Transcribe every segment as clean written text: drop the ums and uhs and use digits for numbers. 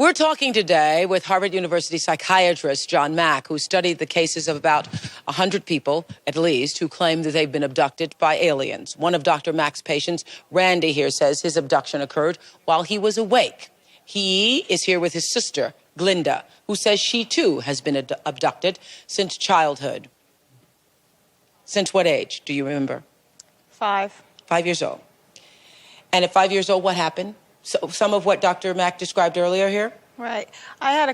We're talking today with Harvard University psychiatrist John Mack, who studied the cases of about 100 people, at least, who claim that they've been abducted by aliens. One of Dr. Mack's patients, Randy here, says his abduction occurred while he was awake. He is here with his sister, Glinda, who says she, too, has been abducted since childhood. Since what age? Do you remember? 5. 5 years old. And at 5 years old, what happened? So, some of what Dr. Mack described earlier here? Right. I had I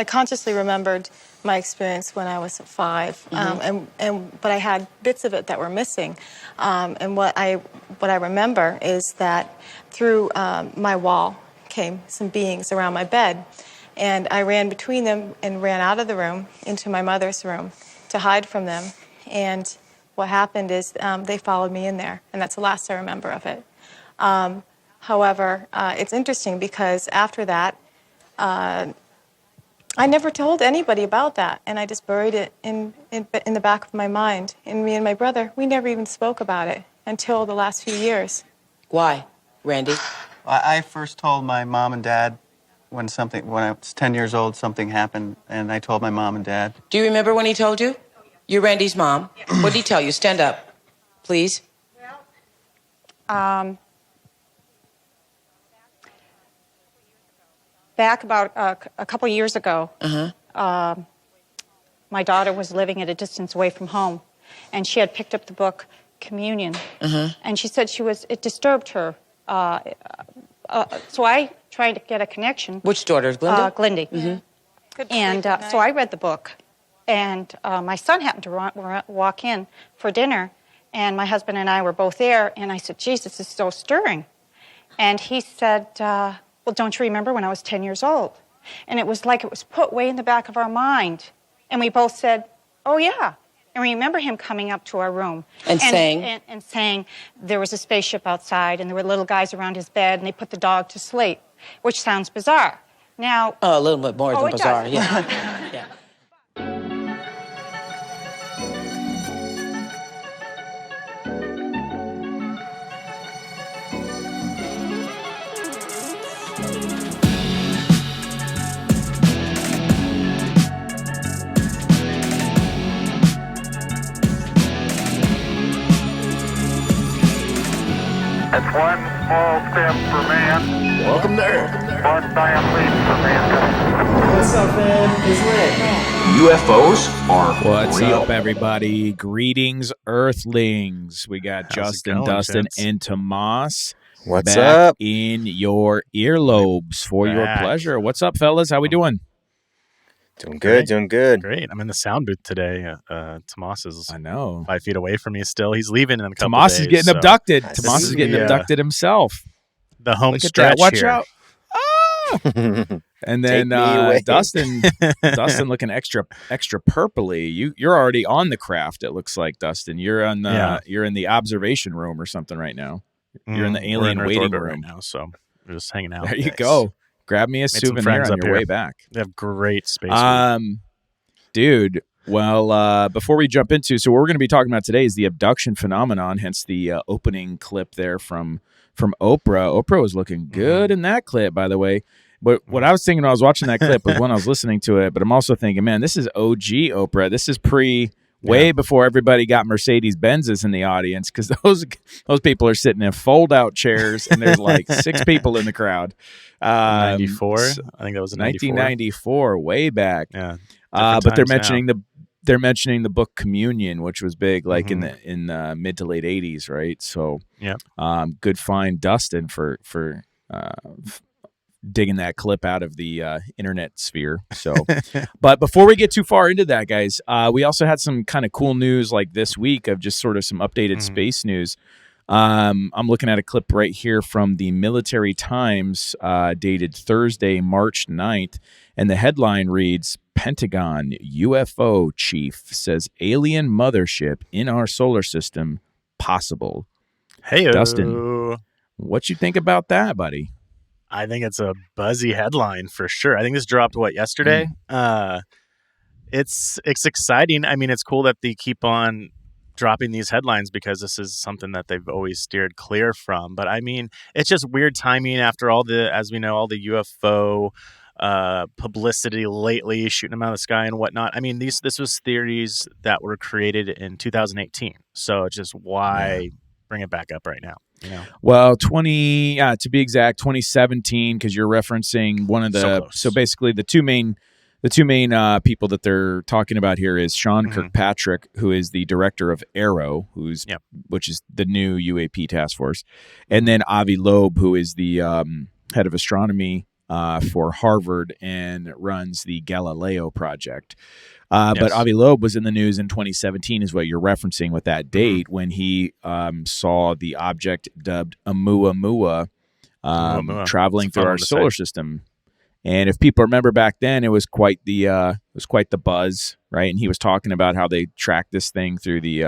consciously remembered my experience when I was 5, but I had bits of it that were missing. And what I remember is that through my wall came some beings around my bed, and I ran between them and ran out of the room into my mother's room to hide from them. And what happened is they followed me in there, and that's the last I remember of it. However, it's interesting because after that, I never told anybody about that, and I just buried it in the back of my mind. And me and my brother, we never even spoke about it until the last few years. Why, Randy? I first told my mom and dad when I was 10 years old, something happened, and I told my mom and dad. Do you remember when he told you? You're Randy's mom. Yeah. What did he tell you? Stand up, please. Back about a couple years ago, my daughter was living at a distance away from home, and she had picked up the book Communion, and she said it disturbed her. So I tried to get a connection. Which daughter, Glinda? Glindy. And so I read the book, and my son happened to walk in for dinner, and my husband and I were both there, and I said, "Geez, this is so stirring." And he said, "Well, don't you remember when I was 10 years old?" And it was like it was put way in the back of our mind. And we both said, "Oh, yeah." And we remember him coming up to our room. And saying? And saying there was a spaceship outside, and there were little guys around his bed, and they put the dog to sleep, which sounds bizarre. Now... Oh, a little bit more than bizarre, does. Yeah. Yeah. It's one small step for man. Welcome to Earth. One giant leap for mankind. What's up, man? It's Rick. UFOs are What's real. up, everybody? Greetings, Earthlings. We got Justin, going, Dustin, Vince? and Tomas. What's back up? in your earlobes for your Back. pleasure. What's up, fellas? How we doing? Doing good, doing good. Great. I'm in the sound booth today. Tomas is I know. 5 feet away from me still. He's leaving in a couple Tomas days. is getting so abducted. This Tomas is is getting the, abducted himself. The home Look at stretch that. Watch here. out. Ah! And then Take me away. Dustin looking extra purpley. You're already on the craft. It looks like, Dustin. You're on the you're in the observation room or something right now. You're in the We're alien Earth waiting orbit room right now, so we're just hanging out. There you go. Grab me a some souvenir friends on up your here. way back. They have great space. Dude, well, before we jump into, so what we're going to be talking about today is the abduction phenomenon, hence the opening clip there from Oprah. Oprah was looking good in that clip, by the way. But what I was thinking when I was watching that clip was when I was listening to it, but I'm also thinking, man, this is OG Oprah. This is way before everybody got Mercedes-Benzes in the audience, because those people are sitting in fold-out chairs, and there's like 6 people in the crowd. 94? I think that was 1994, way back. Yeah. But they're mentioning the book Communion, which was big, like in the mid to late 80s, right? So, good find, Dustin, for digging that clip out of the internet sphere. So, but before we get too far into that, guys, we also had some kind of cool news like this week of just sort of some updated space news. I'm looking at a clip right here from the Military Times, dated Thursday, March 9th, and the headline reads, Pentagon UFO chief says alien mothership in our solar system possible. Hey, Dustin, what you think about that, buddy? I think it's a buzzy headline for sure. I think this dropped yesterday. It's exciting. I mean, it's cool that they keep on dropping these headlines because this is something that they've always steered clear from. But I mean, it's just weird timing after all the, as we know, all the UFO publicity lately, shooting them out of the sky and whatnot. I mean, this was theories that were created in 2018. So it's just why bring it back up right now. You know? Well, to be exact, 2017, because you're referencing one of the. So basically, the two main people that they're talking about here is Sean Kirkpatrick, who is the director of AARO, which is the new UAP task force, and then Avi Loeb, who is the head of astronomy for Harvard and runs the Galileo project. But Avi Loeb was in the news in 2017, is what you're referencing with that date, when he saw the object dubbed Oumuamua traveling through our solar system. And if people remember back then, it was quite the buzz, right? And he was talking about how they tracked this thing through the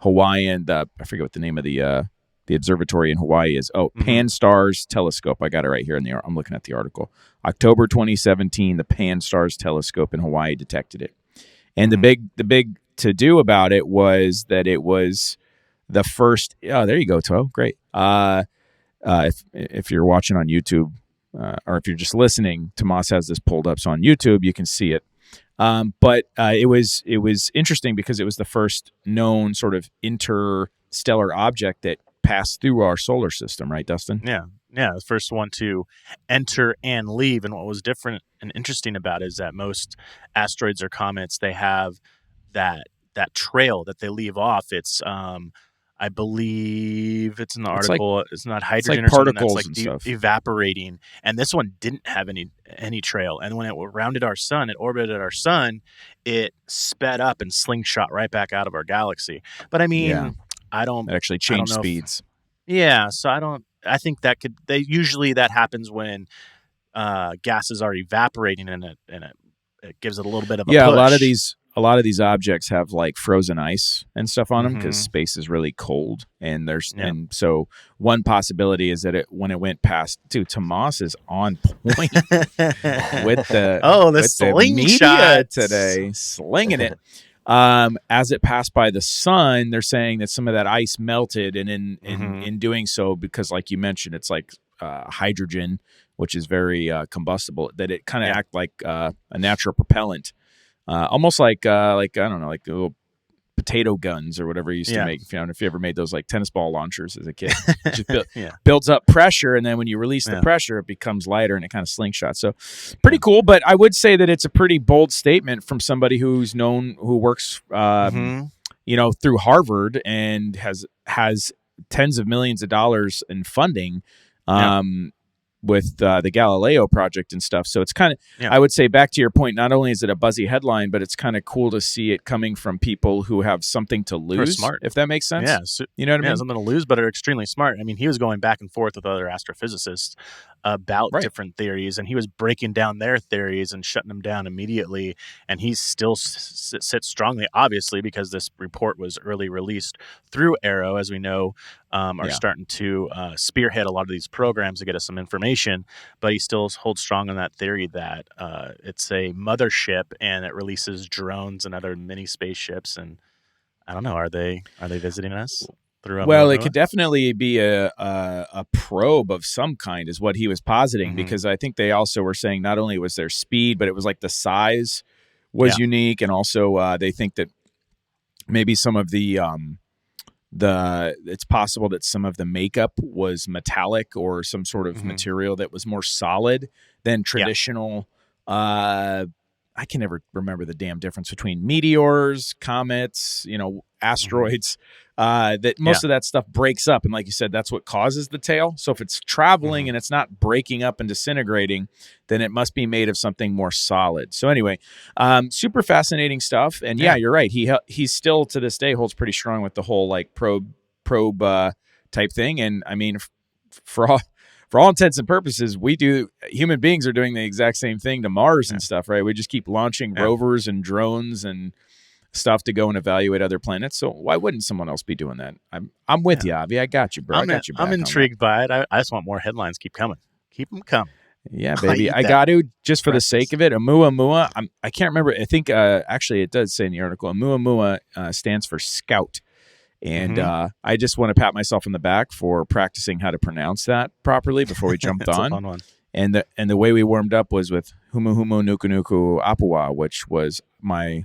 Hawaiian, I forget what the name of the observatory in Hawaii is. Pan-STARRS telescope. I got it right here I'm looking at the article. October 2017, the Pan-STARRS telescope in Hawaii detected it. And the big to do about it was that it was the first. Oh, there you go, Toe. Great. If you're watching on YouTube, or if you're just listening, Tomas has this pulled up. So on YouTube, you can see it. But it was interesting because it was the first known sort of interstellar object that passed through our solar system, right, Dustin? Yeah, the first one to enter and leave. And what was different and interesting about it is that most asteroids or comets, they have that trail that they leave off. It's I believe it's in the article. It's not hydrogen, like or something particles that's and like stuff. Evaporating. And this one didn't have any trail. And when it orbited our sun, it sped up and slingshot right back out of our galaxy. But I mean, It actually changed speeds. So I think that usually that happens when gases are evaporating and it gives it a little bit of a push. A lot of these objects have like frozen ice and stuff on them because space is really cold, and and so one possibility is that when it went past, dude, Tomas is on point with the media today, slinging it. As it passed by the sun, they're saying that some of that ice melted, and in doing so, because like you mentioned, it's like hydrogen, which is very combustible, that it kind of act like a natural propellant. Almost like I don't know, like little potato guns or whatever you used to make. If you ever made those like tennis ball launchers as a kid, it just builds up pressure, and then when you release the pressure, it becomes lighter and it kind of slingshots. So pretty cool. But I would say that it's a pretty bold statement from somebody who works, through Harvard and has tens of millions of dollars in funding. With the Galileo project and stuff. So it's kind of, I would say, back to your point, not only is it a buzzy headline, but it's kind of cool to see it coming from people who have something to lose, smart. If that makes sense. Yeah, so, you know what I mean? Something to lose, but are extremely smart. I mean, he was going back and forth with other astrophysicists about different theories, and he was breaking down their theories and shutting them down immediately. And he still sits strongly, obviously, because this report was early released through AARO, as we know, are starting to spearhead a lot of these programs to get us some information. But he still holds strong on that theory that it's a mothership and it releases drones and other mini spaceships. And I don't know, are they visiting us? Well, it could definitely be a probe of some kind, is what he was positing, because I think they also were saying not only was there speed, but it was like the size was unique, and also they think that maybe some of it's possible that some of the makeup was metallic or some sort of material that was more solid than traditional. I can never remember the damn difference between meteors, comets, asteroids, that most of that stuff breaks up. And like you said, that's what causes the tail. So if it's traveling and it's not breaking up and disintegrating, then it must be made of something more solid. So anyway, super fascinating stuff. And you're right. He still to this day holds pretty strong with the whole like probe type thing. And I mean, for all intents and purposes, human beings are doing the exact same thing to Mars and stuff, right? We just keep launching rovers and drones and stuff to go and evaluate other planets. So why wouldn't someone else be doing that? I'm with you, Avi. I got you, bro. I got you back. I'm intrigued by it. I just want more headlines. Keep coming. Keep them coming. Yeah, I baby. eat I that got to, just for the breakfast. sake of it, Oumuamua. I can't remember. I think actually it does say in the article, Oumuamua stands for scout. And I just want to pat myself on the back for practicing how to pronounce that properly before we jumped It's on. a fun one. And the way we warmed up was with Humu Humu Nuku Nuku Apua, which was my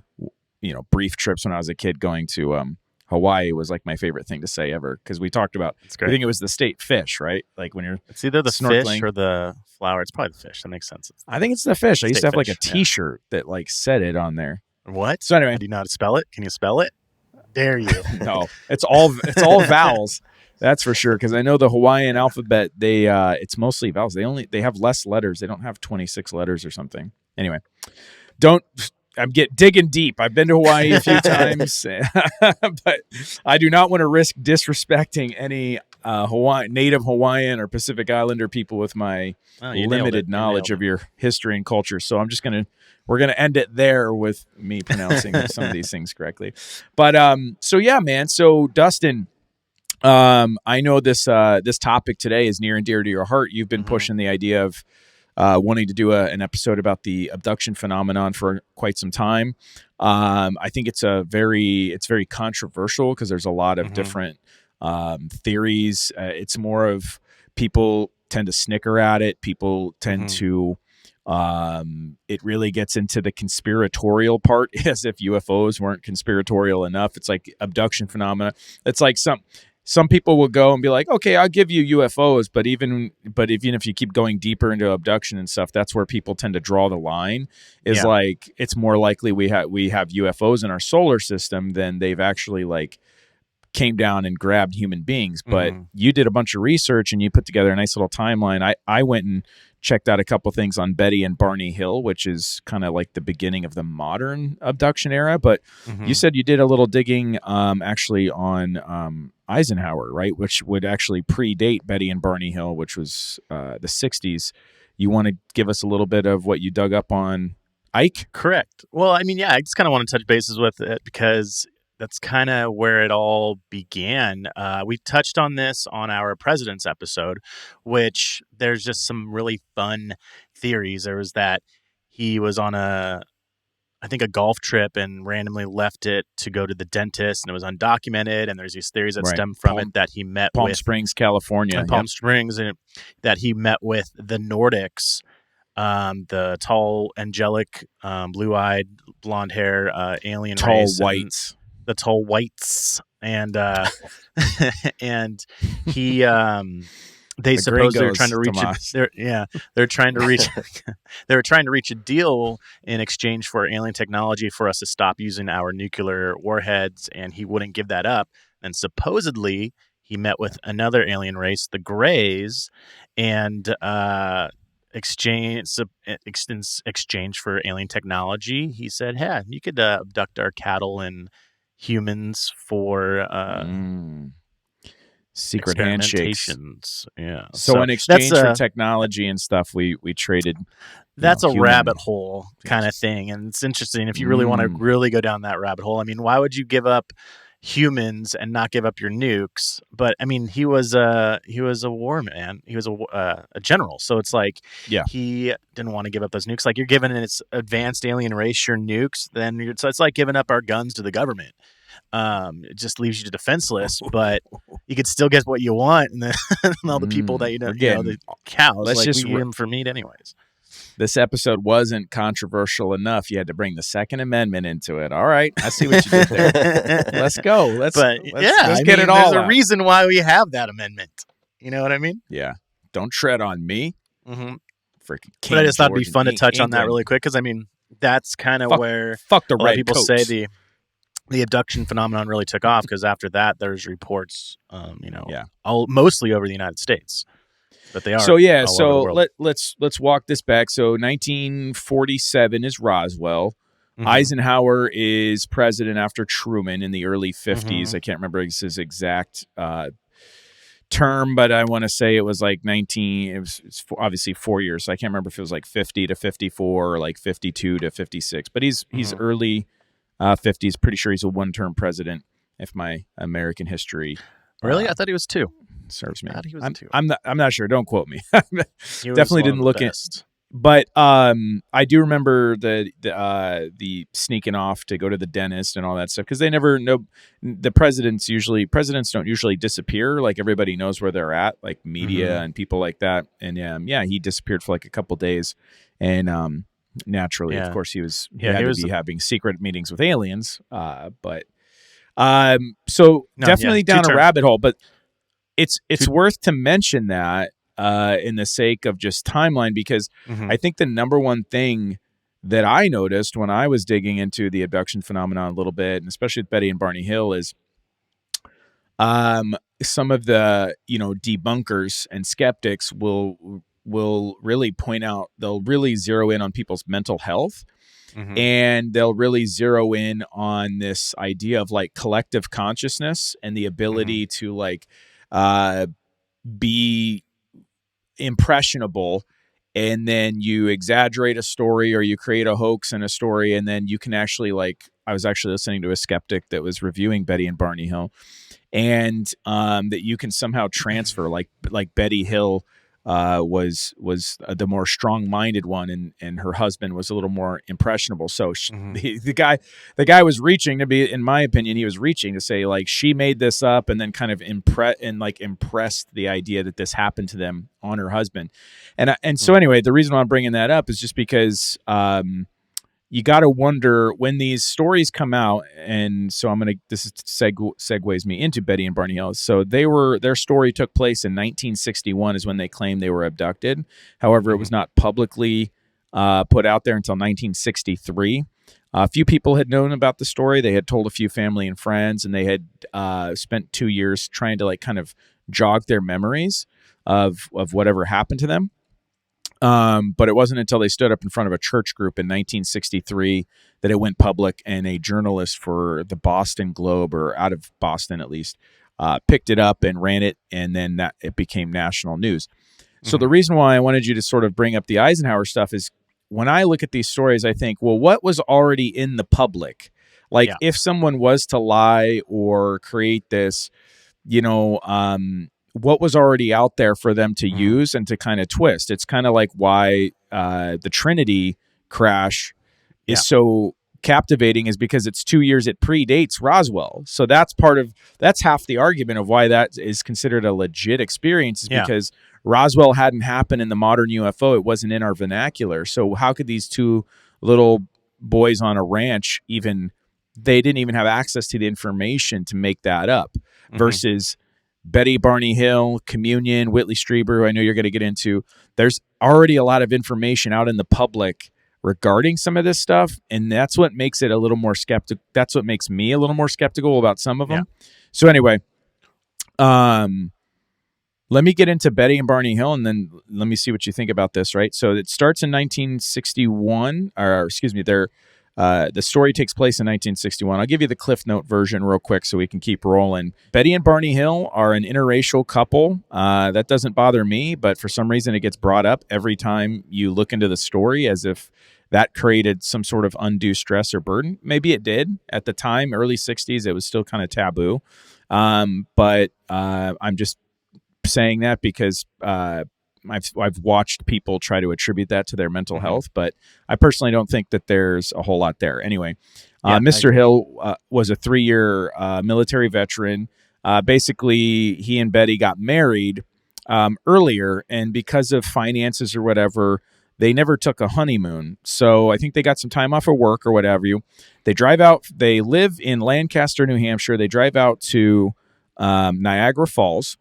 brief trips when I was a kid going to Hawaii was like my favorite thing to say ever, because we talked about. It's great. I think it was the state fish, right? Like when you're It's either the snorkeling. fish or the flower. It's probably the fish. That makes sense. I think it's the fish. I used to have like a State fish, T-shirt that like said it on there. What? So anyway, Do you know how to spell it? Can you spell it? Dare you? No, it's all vowels. That's for sure. Because I know the Hawaiian alphabet, it's mostly vowels. They have less letters. They don't have 26 letters or something. Anyway, I'm digging deep. I've been to Hawaii a few times, but I do not want to risk disrespecting any native Hawaiian or Pacific Islander people with my limited knowledge of your history and culture. So we're gonna end it there with me pronouncing some of these things correctly. But so yeah, man. So Dustin, I know this topic today is near and dear to your heart. You've been pushing the idea of wanting to do an episode about the abduction phenomenon for quite some time. I think it's very controversial because there's a lot of different theories. It's more of people tend to snicker at it. People tend to. It really gets into the conspiratorial part, as if UFOs weren't conspiratorial enough. It's like abduction phenomena. It's like some people will go and be like, okay, I'll give you UFOs, but even if you keep going deeper into abduction and stuff, that's where people tend to draw the line. Is like it's more likely we have UFOs in our solar system than they've actually like came down and grabbed human beings. But you did a bunch of research and you put together a nice little timeline. I went and checked out a couple things on Betty and Barney Hill, which is kind of like the beginning of the modern abduction era. But you said you did a little digging actually on Eisenhower, right? Which would actually predate Betty and Barney Hill, which was the 60s. You want to give us a little bit of what you dug up on Ike? Correct. Well, I mean, yeah, I just kind of want to touch bases with it because that's kind of where it all began. We touched on this on our president's episode, which there's just some really fun theories. There was that he was on a golf trip and randomly left it to go to the dentist, and it was undocumented. And there's these theories that stem from it that he met Palm with Springs, California, Palm Springs, and that he met with the Nordics, the tall, angelic, blue-eyed, blonde hair alien race, whites. The tall whites, and and he they supposedly were trying to reach they're trying to reach they were trying to reach a deal in exchange for alien technology for us to stop using our nuclear warheads, and he wouldn't give that up. And supposedly he met with another alien race, the Greys, and exchange for alien technology. He said, "Hey, you could abduct our cattle and humans for secret handshakes." Yeah. So in exchange for technology and stuff, we traded. That's a rabbit hole kind of thing, and it's interesting if you really want to really go down that rabbit hole. I mean, why would you give up humans and not give up your nukes? But I mean, he was a war man. He was a general. So it's like he didn't want to give up those nukes. Like, you're giving its advanced alien race your nukes, so it's like giving up our guns to the government. It just leaves you defenseless, but you could still get what you want, and then all the people that the cows. Let's just we eat them for meat anyways. This episode wasn't controversial enough. You had to bring the Second Amendment into it. All right, I see what you did there. Let's go. Let's get it all. There's out. a reason why we have that amendment. You know what I mean? Yeah. Don't tread on me. Mm-hmm. Freaking King But I just thought it'd be George fun to in touch on that England. really quick, because I mean that's kind of where the a lot red of people coats. say the abduction phenomenon really took off, because after that there's reports, mostly over the United States. But they are so all let's walk this back. So 1947 is Roswell. Eisenhower is president after Truman in the early 50s. I can't remember his exact term, but I want to say it was like 19. It's obviously 4 years, so I can't remember if it was like 50 to 54 or like 52 to 56. But he's early 50s. Pretty sure he's a one-term president. If my American history Really? I thought he was two. serves me. He was I'm not sure. Don't quote me. He was Definitely one of didn't the look in. best. But I do remember the sneaking off to go to the dentist and all that stuff because they never know. The presidents don't usually disappear. Like everybody knows where they're at, like media and people like that. And he disappeared for like a couple days, and naturally, of course, he had to be having secret meetings with aliens. Definitely down a rabbit hole. But it's worth to mention that. In the sake of just timeline, because I think the number one thing that I noticed when I was digging into the abduction phenomenon a little bit, and especially with Betty and Barney Hill, is some of the debunkers and skeptics will really point out, they'll really zero in on people's mental health, and they'll really zero in on this idea of like collective consciousness and the ability to like be impressionable, and then you exaggerate a story or you create a hoax in a story, and then you can actually, like, I was actually listening to a skeptic that was reviewing Betty and Barney Hill, and that you can somehow transfer like Betty Hill was the more strong-minded one, and her husband was a little more impressionable. So the guy was reaching to be, in my opinion, he was reaching to say like she made this up, and then kind of impressed the idea that this happened to them on her husband, and so anyway, the reason why I'm bringing that up is just because you got to wonder when these stories come out, and so this segues me into Betty and Barney Hill. So their story took place in 1961 is when they claimed they were abducted. However, it was not publicly put out there until 1963. A few people had known about the story. They had told a few family and friends, and they had spent 2 years trying to like kind of jog their memories of whatever happened to them. But it wasn't until they stood up in front of a church group in 1963 that it went public, and a journalist for the Boston Globe, or out of Boston at least, picked it up and ran it, and then it became national news. So the reason why I wanted you to sort of bring up the Eisenhower stuff is when I look at these stories, I think, well, what was already in the public? Like if someone was to lie or create this, what was already out there for them to use and to kind of twist. It's kind of like why the Trinity crash is so captivating, is because it's 2 years, it predates Roswell. So that's half the argument of why that is considered a legit experience, is because Roswell hadn't happened in the modern UFO. It wasn't in our vernacular. So how could these two little boys on a ranch they didn't even have access to the information to make that up, versus Betty Barney Hill, Communion, Whitley Strieber, who I know you're going to get into. There's already a lot of information out in the public regarding some of this stuff, and that's what makes it a little more skeptical. That's what makes me a little more skeptical about some of them. So anyway, let me get into Betty and Barney Hill, and then let me see what you think about this, right? So it starts in 1961, or excuse me, the story takes place in 1961. I'll give you the Cliff Note version real quick so we can keep rolling. Betty and Barney Hill are an interracial couple. That doesn't bother me, but for some reason it gets brought up every time you look into the story, as if that created some sort of undue stress or burden. Maybe it did. At the time, early 60s, it was still kind of taboo. But I'm just saying that because I've watched people try to attribute that to their mental health, but I personally don't think that there's a whole lot there. Anyway, Mr. Hill was a 3-year military veteran. Basically, he and Betty got married earlier, and because of finances or whatever, they never took a honeymoon. So I think they got some time off of work or whatever. They drive out. They live in Lancaster, New Hampshire. They drive out to Niagara Falls,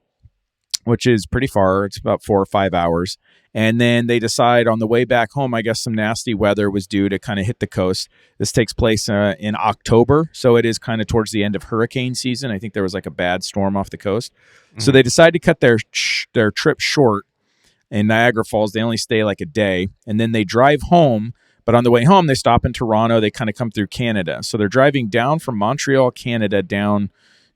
which is pretty far. It's about 4 or 5 hours. And then they decide on the way back home, I guess some nasty weather was due to kind of hit the coast. This takes place in October, so it is kind of towards the end of hurricane season. I think there was like a bad storm off the coast. So they decide to cut their trip short in Niagara Falls. They only stay like a day, and then they drive home. But on the way home, they stop in Toronto. They kind of come through Canada. So they're driving down from Montreal, Canada, down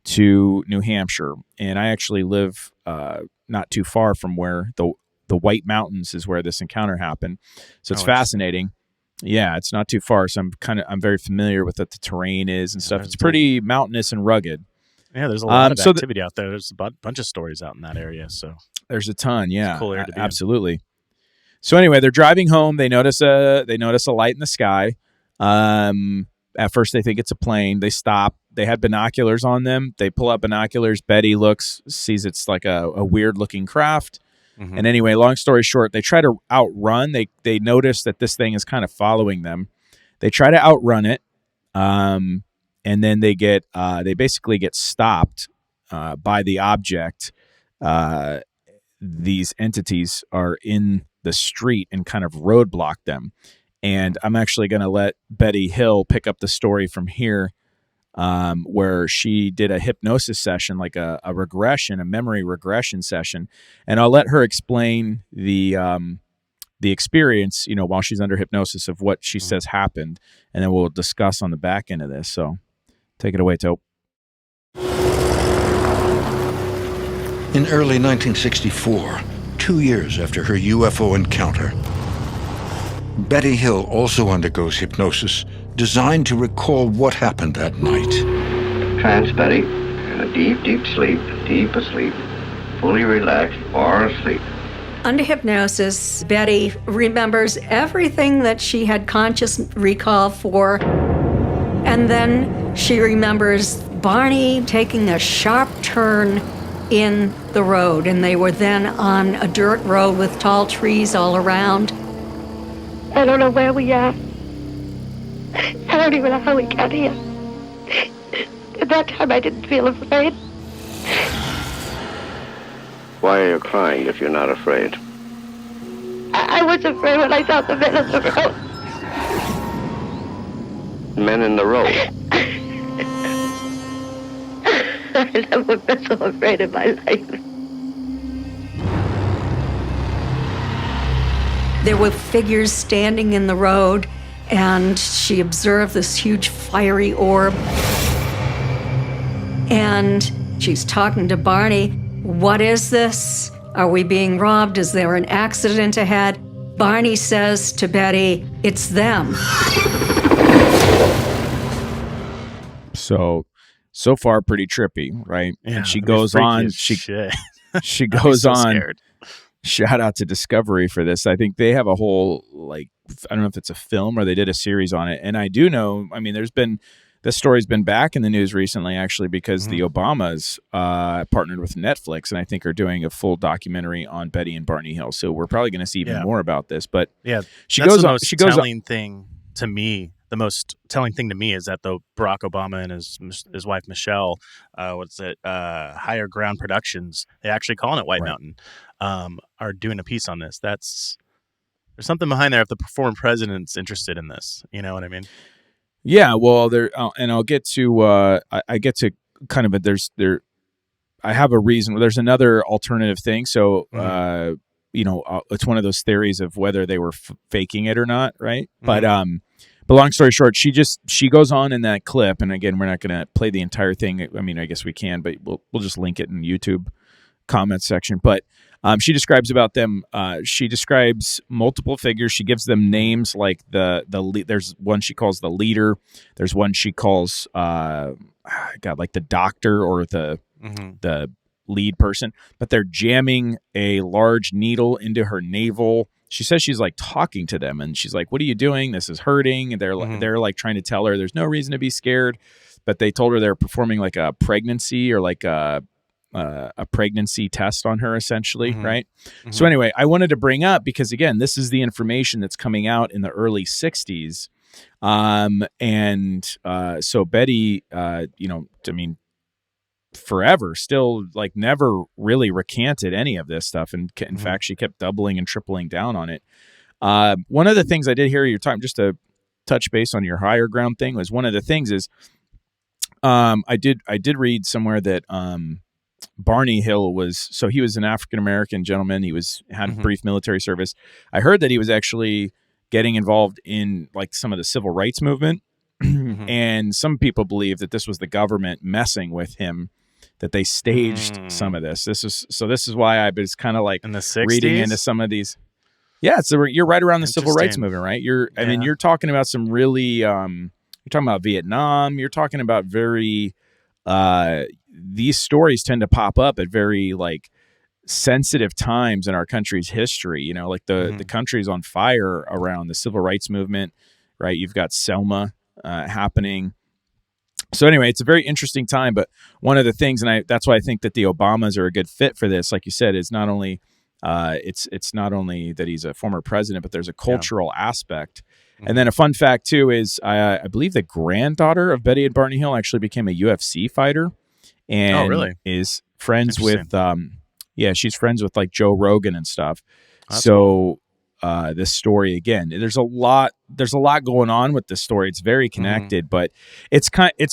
to New Hampshire, and I actually live not too far from where the White Mountains is where this encounter happened. So it's fascinating. Yeah, it's not too far. So I'm very familiar with what the terrain is and stuff. It's pretty mountainous and rugged. Yeah, there's a lot of so activity out there. There's a bunch of stories out in that area. So there's a ton. Yeah, it's a cool area to be in. absolutely. So anyway, they're driving home. They notice a light in the sky. At first, they think it's a plane. They stop. They had binoculars on them. They pull out binoculars. Betty looks, sees it's like a weird looking craft. Mm-hmm. And anyway, long story short, they try to outrun. They notice that this thing is kind of following them. They try to outrun it, and then they basically get stopped by the object. These entities are in the street and kind of roadblock them. And I'm actually going to let Betty Hill pick up the story from here, where she did a hypnosis session, like a memory regression session. And I'll let her explain the experience, while she's under hypnosis, of what she says happened. And then we'll discuss on the back end of this. So take it away, Tope. In early 1964, 2 years after her UFO encounter, Betty Hill also undergoes hypnosis designed to recall what happened that night. Trance Betty, in a deep, deep sleep, deep asleep, fully relaxed or asleep. Under hypnosis, Betty remembers everything that she had conscious recall for, and then she remembers Barney taking a sharp turn in the road, and they were then on a dirt road with tall trees all around. I don't know where we are. I don't even know how we got here. At that time, I didn't feel afraid. Why are you crying if you're not afraid? I was afraid when I saw the men in the road. Men in the road? I never been so afraid in my life. There were figures standing in the road, and she observed this huge fiery orb. And she's talking to Barney. What is this? Are we being robbed? Is there an accident ahead? Barney says to Betty, it's them. So far pretty trippy, right? Yeah, and she goes on. She goes on. Scared. Shout out to Discovery for this. I think they have a whole, I don't know if it's a film or they did a series on it. And I do know, this story's been back in the news recently, actually, because the Obamas partnered with Netflix and I think are doing a full documentary on Betty and Barney Hill. So we're probably going to see even more about this. But she goes on. She goes on. Thing to me. The most telling thing to me is that though Barack Obama and his wife Michelle, Higher Ground Productions, they actually calling it White Mountain, are doing a piece on this. There's something behind there if the former president's interested in this. You know what I mean? Yeah. Well, and I'll get to I get to kind of I have a reason. There's another alternative thing. So it's one of those theories of whether they were faking it or not, right? But long story short, she goes on in that clip, and again, we're not going to play the entire thing. I mean, I guess we can, but we'll just link it in YouTube comments section. But she describes about them. She describes multiple figures. She gives them names like there's one she calls the leader. There's one she calls like the doctor or the lead person. But they're jamming a large needle into her navel. She says she's like talking to them, and she's like, "What are you doing? This is hurting." And they're like trying to tell her there's no reason to be scared, but they told her they're performing like a pregnancy or like a pregnancy test on her, essentially, right? So anyway, I wanted to bring up because again, this is the information that's coming out in the early '60s, so Betty, forever still like never really recanted any of this stuff, and in fact she kept doubling and tripling down on it. One of the things I did hear your time, just to touch base on your higher ground thing, was one of the things is I did read somewhere that Barney Hill he was an African American gentleman. He had brief military service. I heard that he was actually getting involved in like some of the civil rights movement, and some people believe that this was the government messing with him, that they staged some of this. This is why I was kind of like in the 60s? Reading into some of these. Yeah, so you're right around the civil rights movement, right? I mean, you're talking about some really, you're talking about Vietnam. You're talking about very, these stories tend to pop up at very like sensitive times in our country's history. You know, like the country's on fire around the civil rights movement, right? You've got Selma happening. So anyway, it's a very interesting time. But one of the things, and that's why I think that the Obamas are a good fit for this, like you said, is not only it's not only that he's a former president, but there's a cultural aspect. And then a fun fact too is I believe the granddaughter of Betty and Barney Hill actually became a UFC fighter, and is friends with she's friends with like Joe Rogan and stuff. That's cool. This story again, there's a lot going on with this story. It's very connected, but it's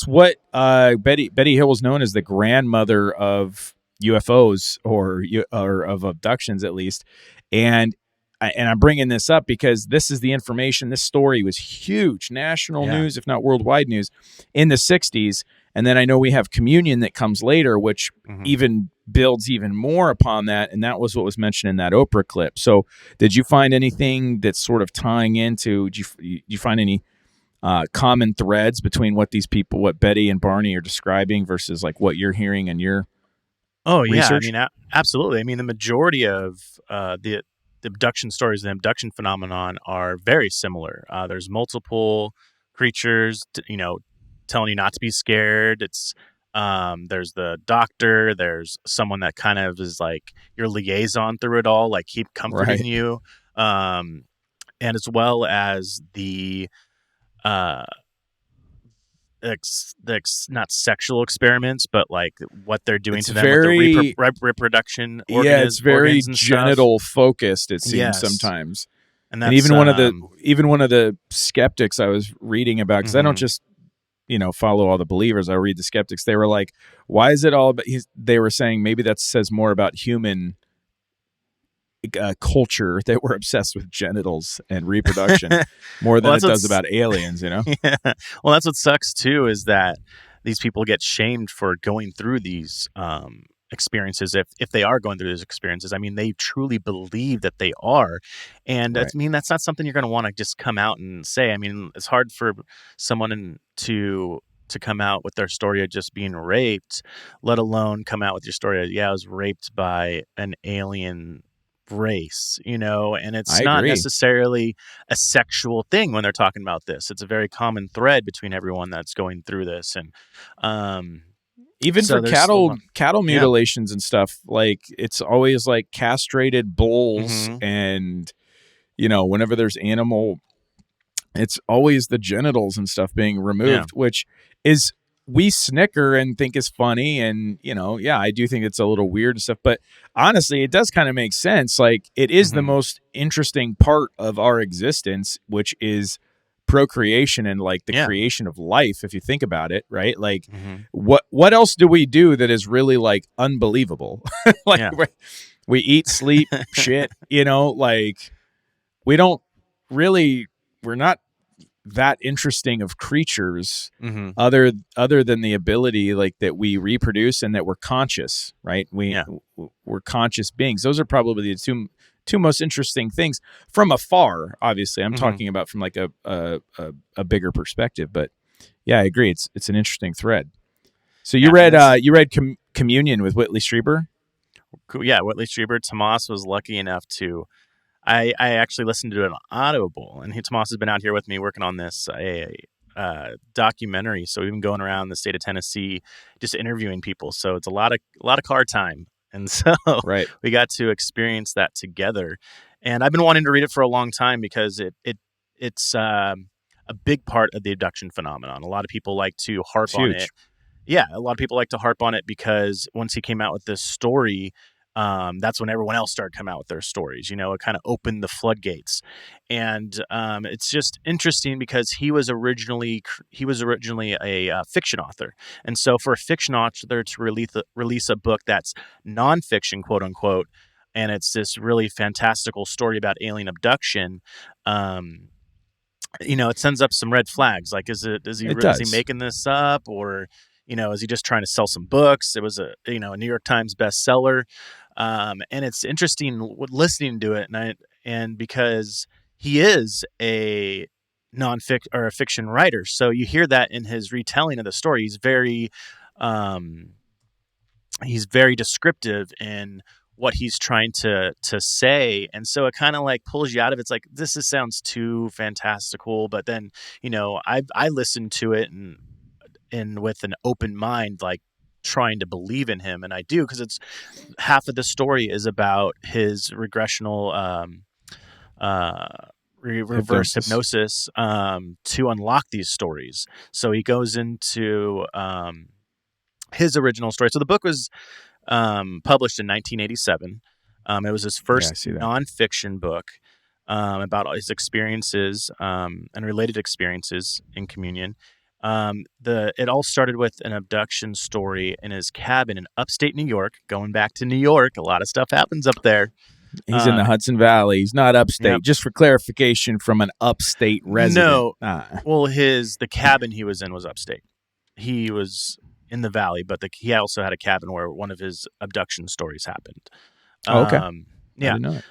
what Betty Hill was known as the grandmother of UFOs or of abductions, at least. And I'm bringing this up because this is the information. This story was huge, national news, if not worldwide news, in the 60s. And then I know we have Communion that comes later, which even builds even more upon that. And that was what was mentioned in that Oprah clip. So did you find anything that's sort of tying into, did you find any common threads between what Betty and Barney are describing versus like what you're hearing in your research? I mean, absolutely. I mean, the majority of the abduction stories, the abduction phenomenon are very similar. There's multiple creatures, telling you not to be scared. It's there's the doctor. There's someone that kind of is like your liaison through it all, like keep comforting you, and as well as the not sexual experiments, but like what they're doing to them with the reproduction. It's very genital focused. It seems sometimes, and even one of the skeptics I was reading about, because I don't just follow all the believers. I read the skeptics. They were like, "Why is it all?" But they were saying maybe that says more about human culture, that we're obsessed with genitals and reproduction more than it does about aliens, Yeah. Well, that's what sucks too, is that these people get shamed for going through these experiences. If they are going through these experiences, I mean, they truly believe that they are. And I mean, that's not something you're going to want to just come out and say. I mean, it's hard for someone to come out with their story of just being raped, let alone come out with your story of, I was raped by an alien race, and it's not necessarily a sexual thing when they're talking about this. It's a very common thread between everyone that's going through this. And even for cattle mutilations and stuff, like it's always like castrated bulls, and whenever there's animal, it's always the genitals and stuff being removed, which is, we snicker and think is funny, and I do think it's a little weird and stuff, but honestly it does kind of make sense. Like, it is the most interesting part of our existence, which is procreation and like the creation of life, if you think about it, right? Like what else do we do that is really like unbelievable? Like we eat, sleep, shit, like we're not that interesting of creatures, other than the ability like that we reproduce and that we're conscious, right? We're conscious beings. Those are probably the two most interesting things from afar. Obviously, I'm talking about from like a bigger perspective, but I agree. It's an interesting thread. So you read Communion with Whitley Strieber? Cool. Yeah, Whitley Strieber. Tomas was lucky enough to. I actually listened to it on Audible, and Tomas has been out here with me working on this documentary. So we've been going around the state of Tennessee, just interviewing people. So it's a lot of car time, and so we got to experience that together. And I've been wanting to read it for a long time because it's a big part of the abduction phenomenon. A lot of people like to harp on it. Yeah, a lot of people like to harp on it because once he came out with this story, that's when everyone else started coming out with their stories. It kind of opened the floodgates, and it's just interesting because he was originally a fiction author, and so for a fiction author to release a book that's nonfiction, quote unquote, and it's this really fantastical story about alien abduction. It sends up some red flags. Like, is he making this up, or is he just trying to sell some books? It was a New York Times bestseller. And it's interesting listening to it, and because he is a nonfiction or a fiction writer, so you hear that in his retelling of the story. He's very he's very descriptive in what he's trying to say, and so it kind of like pulls you out of it. It's like, this sounds too fantastical, but then I listened to it and with an open mind, like trying to believe in him, and I do, because it's half of the story is about his regressional reverse hypnosis to unlock these stories. So he goes into his original story. So the book was published in 1987. It was his first nonfiction book about his experiences and related experiences in communion. It all started with an abduction story in his cabin in upstate New York. Going back to New York, a lot of stuff happens up there. He's in the Hudson Valley. He's not upstate. Yep. Just for clarification, from an upstate resident. No, well, the cabin he was in was upstate. He was in the valley, but he also had a cabin where one of his abduction stories happened. Okay. Yeah. I didn't know it.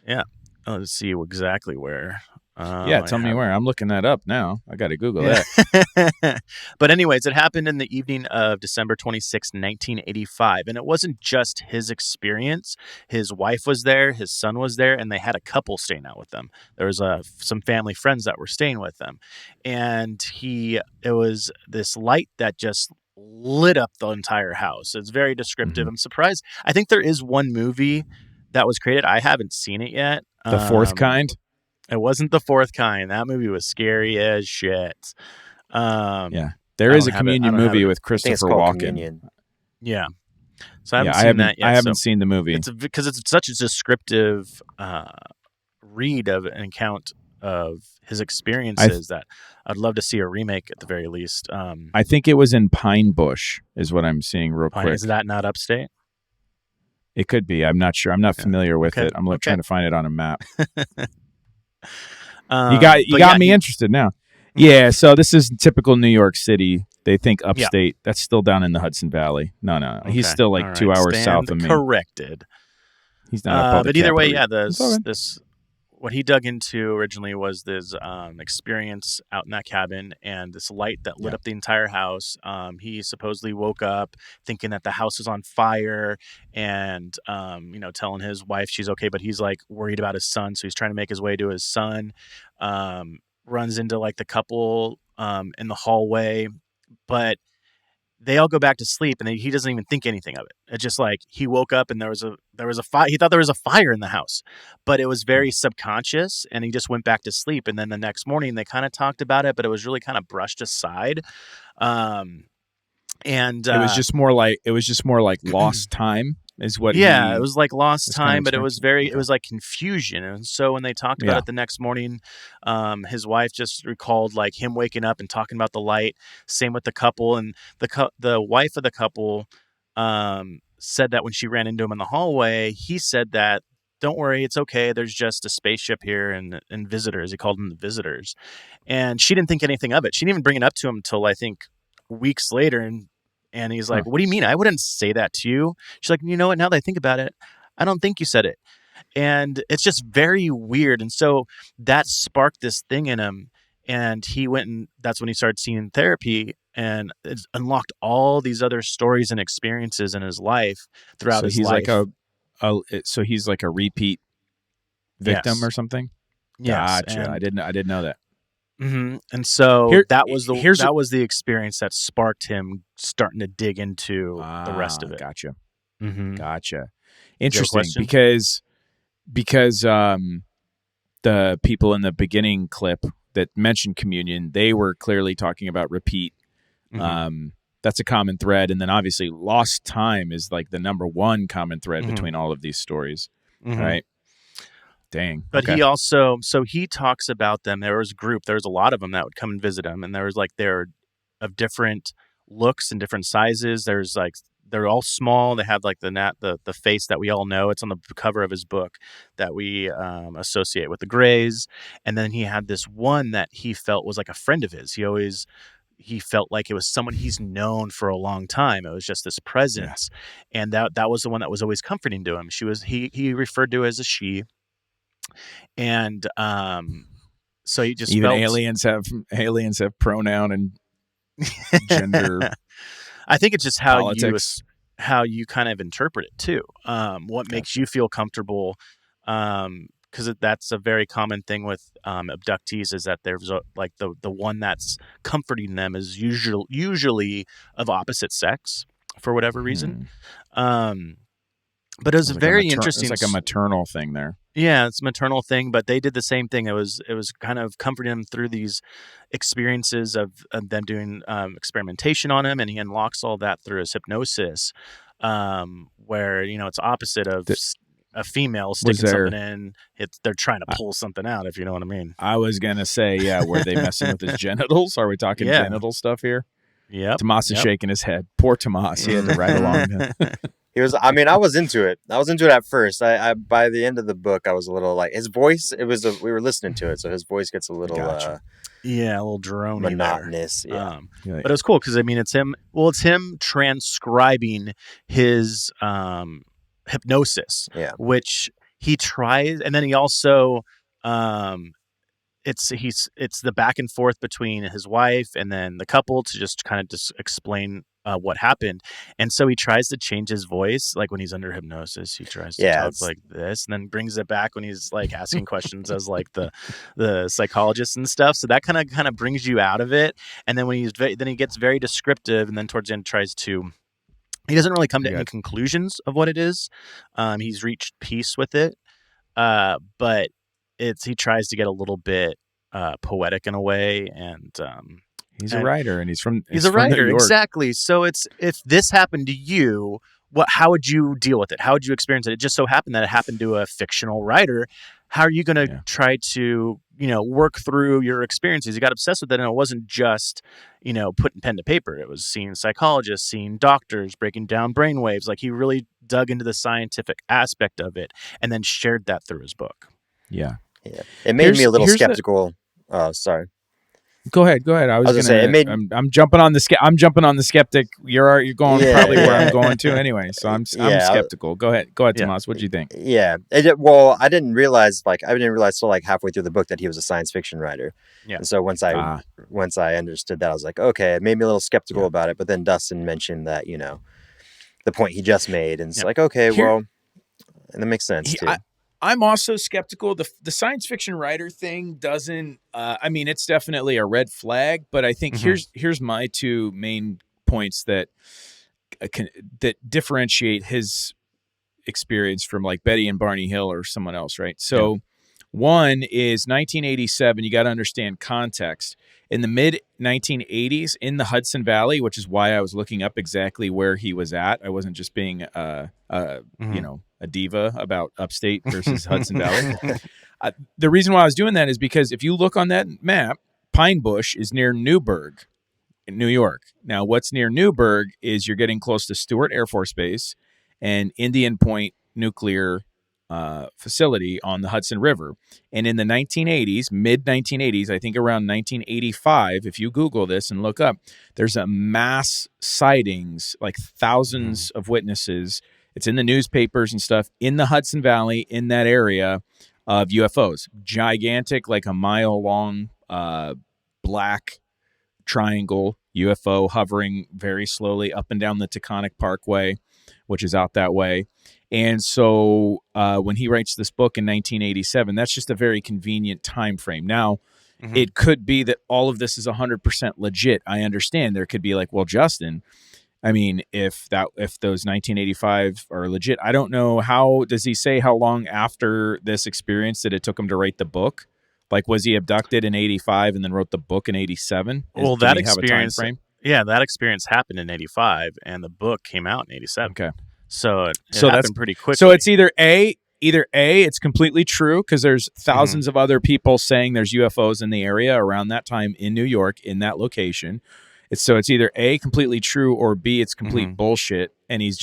Yeah. Let's see exactly where. Tell me where. I'm looking that up now. I got to Google that. But anyways, it happened in the evening of December 26, 1985. And it wasn't just his experience. His wife was there, his son was there, and they had a couple staying out with them. There was some family friends that were staying with them. And it was this light that just lit up the entire house. It's very descriptive. I'm surprised. I think there is one movie that was created. I haven't seen it yet. The Fourth Kind? It wasn't The Fourth Kind. That movie was scary as shit. There is a communion movie with Christopher Walken. Communion. Yeah. So I haven't seen that yet. I haven't seen the movie. Because it's such a descriptive read of an account of his experiences that I'd love to see a remake at the very least. I think it was in Pine Bush is what I'm seeing real quick. Is that not upstate? It could be. I'm not sure. I'm not familiar with it. I'm trying to find it on a map. You got me interested now. Yeah, so this is typical New York City. They think upstate. That's still down in the Hudson Valley. No. Okay. He's still like 2 hours south of me. Corrected. He's not up all the But either way, capital. this what he dug into originally was this experience out in that cabin and this light that lit up the entire house. He supposedly woke up thinking that the house was on fire and, telling his wife she's okay, but he's like worried about his son. So he's trying to make his way to his son, runs into like the couple in the hallway, but they all go back to sleep and he doesn't even think anything of it. It's just like he woke up and there was a fire. He thought there was a fire in the house, but it was very subconscious and he just went back to sleep. And then the next morning they kind of talked about it, but it was really kind of brushed aside. And it was just more like lost time is what. Yeah, it was like lost time, but it was like confusion. And so when they talked about it the next morning, his wife just recalled like him waking up and talking about the light. Same with the couple, and the wife of the couple said that when she ran into him in the hallway, he said that, "Don't worry, it's okay. There's just a spaceship here and visitors." He called them the visitors, and she didn't think anything of it. She didn't even bring it up to him until I think weeks later, and he's like, "What do you mean? I wouldn't say that to you." She's like, "You know what? Now that I think about it, I don't think you said it." And it's just very weird. And so that sparked this thing in him. And he went and that's when he started seeing therapy and it unlocked all these other stories and experiences in his life throughout his life. So he's like a repeat victim or something? Yes. Gotcha. I didn't know that. Mm-hmm. And so that was the experience that sparked him starting to dig into the rest of it. Gotcha. Mm-hmm. Gotcha. Interesting because the people in the beginning clip that mentioned communion, they were clearly talking about repeat. Mm-hmm. That's a common thread, and then obviously lost time is like the number one common thread between all of these stories, right? Dang. But he also, he talks about them. There was a lot of them that would come and visit him. And there was like, they're of different looks and different sizes. There's like, they're all small. They have like the face that we all know. It's on the cover of his book that we associate with the Greys. And then he had this one that he felt was like a friend of his. He felt like it was someone he's known for a long time. It was just this presence. Yeah. And that was the one that was always comforting to him. He referred to her as a she. And so he just even aliens have pronoun and gender. I think it's just politics. how you kind of interpret it too. What makes you feel comfortable? Because that's a very common thing with abductees, is that there's like the one that's comforting them is usually of opposite sex for whatever reason. But it was a very interesting. It's like a maternal thing there. Yeah, it's a maternal thing, but they did the same thing. It was kind of comforting them through these experiences of them doing experimentation on him, and he unlocks all that through his hypnosis, where it's opposite of a female sticking something in. They're trying to pull something out, if you know what I mean. I was gonna say, yeah, were they messing with his genitals? Are we talking genital stuff here? Yeah. Tomas is shaking his head. Poor Tomas. He had to ride along. He was. I mean, I was into it. I was into it at first. I by the end of the book, I was a little like his voice. We were listening to it, so his voice gets a little a little drony, monotonous. There. Yeah, but it was cool because I mean, it's him. Well, it's him transcribing his hypnosis, which he tries, and then he also it's the back and forth between his wife and then the couple to just kind of just explain what happened. And so he tries to change his voice, like when he's under hypnosis, he tries to talk like this, and then brings it back when he's like asking questions as like the psychologist and stuff. So that kind of brings you out of it. And then when he gets very descriptive, and then towards the end he doesn't really come to any conclusions of what it is. He's reached peace with it, but he tries to get a little bit poetic in a way, and he's a writer, and he's a writer, exactly. So it's, if this happened to you, how would you deal with it? How would you experience it? It just so happened that it happened to a fictional writer. How are you going to try to work through your experiences? You got obsessed with it, and it wasn't just putting pen to paper. It was seeing psychologists, seeing doctors, breaking down brainwaves. Like, he really dug into the scientific aspect of it, and then shared that through his book. Yeah. It made me a little skeptical. Oh, sorry. Go ahead. I was gonna say I'm jumping on the skeptic. You're going probably where I'm going to anyway. So I'm skeptical. Go ahead, Tomas. What do you think? Yeah. Well, I didn't realize till like halfway through the book that he was a science fiction writer. Yeah. And so once I understood that, I was like, okay, it made me a little skeptical about it. But then Dustin mentioned that the point he just made, and it's like, okay, well, and that makes sense too. I'm also skeptical. The science fiction writer thing doesn't. I mean, it's definitely a red flag. But I think here's my two main points that differentiate his experience from like Betty and Barney Hill or someone else, right? So, one is 1987. You got to understand context. In the mid 1980s, in the Hudson Valley, which is why I was looking up exactly where he was at. I wasn't just being a diva about upstate versus Hudson Valley. The reason why I was doing that is because if you look on that map, Pine Bush is near Newburgh, in New York. Now, what's near Newburgh is you're getting close to Stewart Air Force Base and Indian Point Nuclear facility on the Hudson River. And in the 1980s, mid 1980s, I think around 1985, if you Google this and look up, there's a mass sightings, like thousands of witnesses. It's in the newspapers and stuff in the Hudson Valley, in that area, of UFOs. Gigantic, like a mile long, black triangle UFO hovering very slowly up and down the Taconic Parkway, which is out that way. And so when he writes this book in 1987, that's just a very convenient time frame. Now, it could be that all of this is 100% legit. I understand. There could be like, well, Justin, I mean, if those 1985 are legit, I don't know, how does he say how long after this experience that it took him to write the book? Like, was he abducted in 85 and then wrote the book in 87? Well, that experience, that experience happened in 85, and the book came out in 87. Okay. So it happened pretty quickly. So it's either A, it's completely true because there's thousands of other people saying there's UFOs in the area around that time in New York in that location. It's either A, completely true, or B, it's complete bullshit, and he's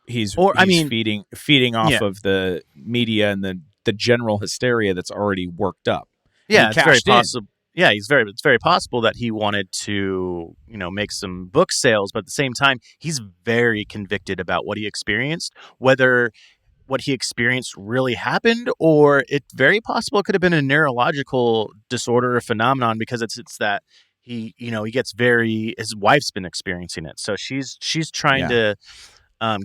feeding off of the media and the general hysteria that's already worked up. Yeah, it's very possible. Yeah, it's very possible that he wanted to, make some book sales, but at the same time, he's very convicted about what he experienced, whether what he experienced really happened, or it's very possible it could have been a neurological disorder or phenomenon, because it's that he gets his wife's been experiencing it. So she's trying to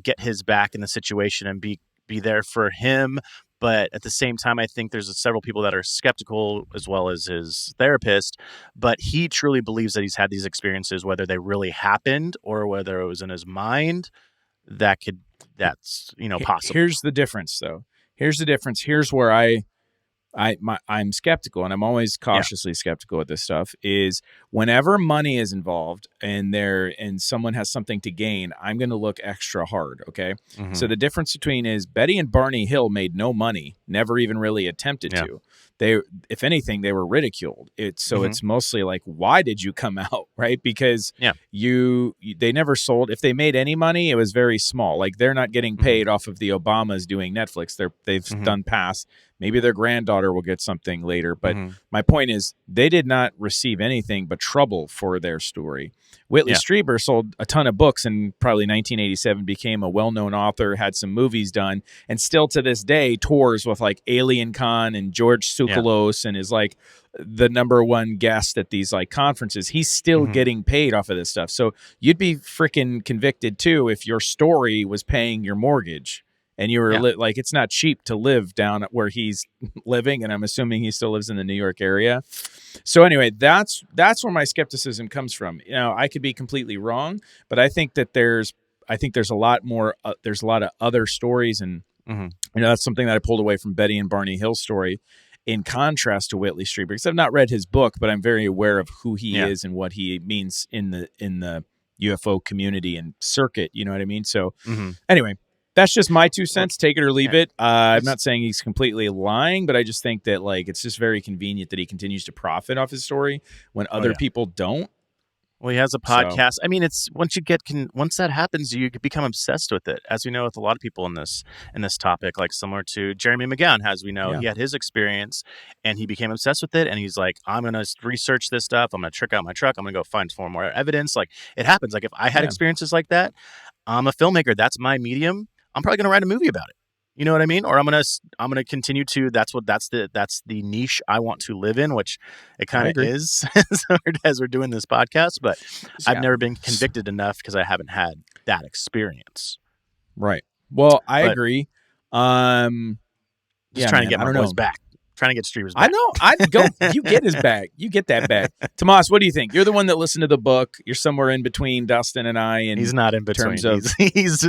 get his back in the situation and be there for him. But at the same time, I think there's several people that are skeptical, as well as his therapist. But he truly believes that he's had these experiences, whether they really happened or whether it was in his mind. That's possible. Here's the difference, though. Here's the difference. Here's where I'm skeptical, and I'm always cautiously skeptical with this stuff, is whenever money is involved and someone has something to gain, I'm going to look extra hard. Okay. Mm-hmm. So the difference between is Betty and Barney Hill made no money, never even really attempted to. If anything, they were ridiculed. It's mostly like, why did you come out? Right. Because they never sold. If they made any money, it was very small. Like, they're not getting paid off of the Obamas doing Netflix. They've done past. Maybe their granddaughter will get something later. But my point is, they did not receive anything but trouble for their story. Whitley Strieber sold a ton of books in probably 1987, became a well-known author, had some movies done, and still to this day tours with like Alien Con and George Tsoukalos and is like the number one guest at these like conferences. He's still getting paid off of this stuff. So you'd be freaking convicted too if your story was paying your mortgage. And you were like, it's not cheap to live down where he's living, and I'm assuming he still lives in the New York area. So anyway, that's where my skepticism comes from. I could be completely wrong, but I think that there's a lot more. There's a lot of other stories, and that's something that I pulled away from Betty and Barney Hill's story. In contrast to Whitley Strieber, because I've not read his book, but I'm very aware of who he is and what he means in the UFO community and circuit. You know what I mean? So anyway. That's just my 2 cents. Take it or leave it. I'm not saying he's completely lying, but I just think that it's just very convenient that he continues to profit off his story when other people don't. Well, he has a podcast. So, I mean, it's once that happens, you become obsessed with it. As we know, with a lot of people in this topic, like similar to Jeremy McGowan, as we know, he had his experience and he became obsessed with it. And he's like, I'm going to research this stuff. I'm going to trick out my truck. I'm going to go find more evidence. Like, it happens. Like, if I had experiences like that, I'm a filmmaker. That's my medium. I'm probably going to write a movie about it. You know what I mean? Or I'm going to continue to. That's the niche I want to live in, which it kind of is as we're doing this podcast. But I've never been convicted enough because I haven't had that experience. Right. Well, I agree. Trying to get my boys back. Trying to get Strieber's back. I know. You get his back. You get that back. Tomas, what do you think? You're the one that listened to the book. You're somewhere in between Dustin and I. And he's not in between. He's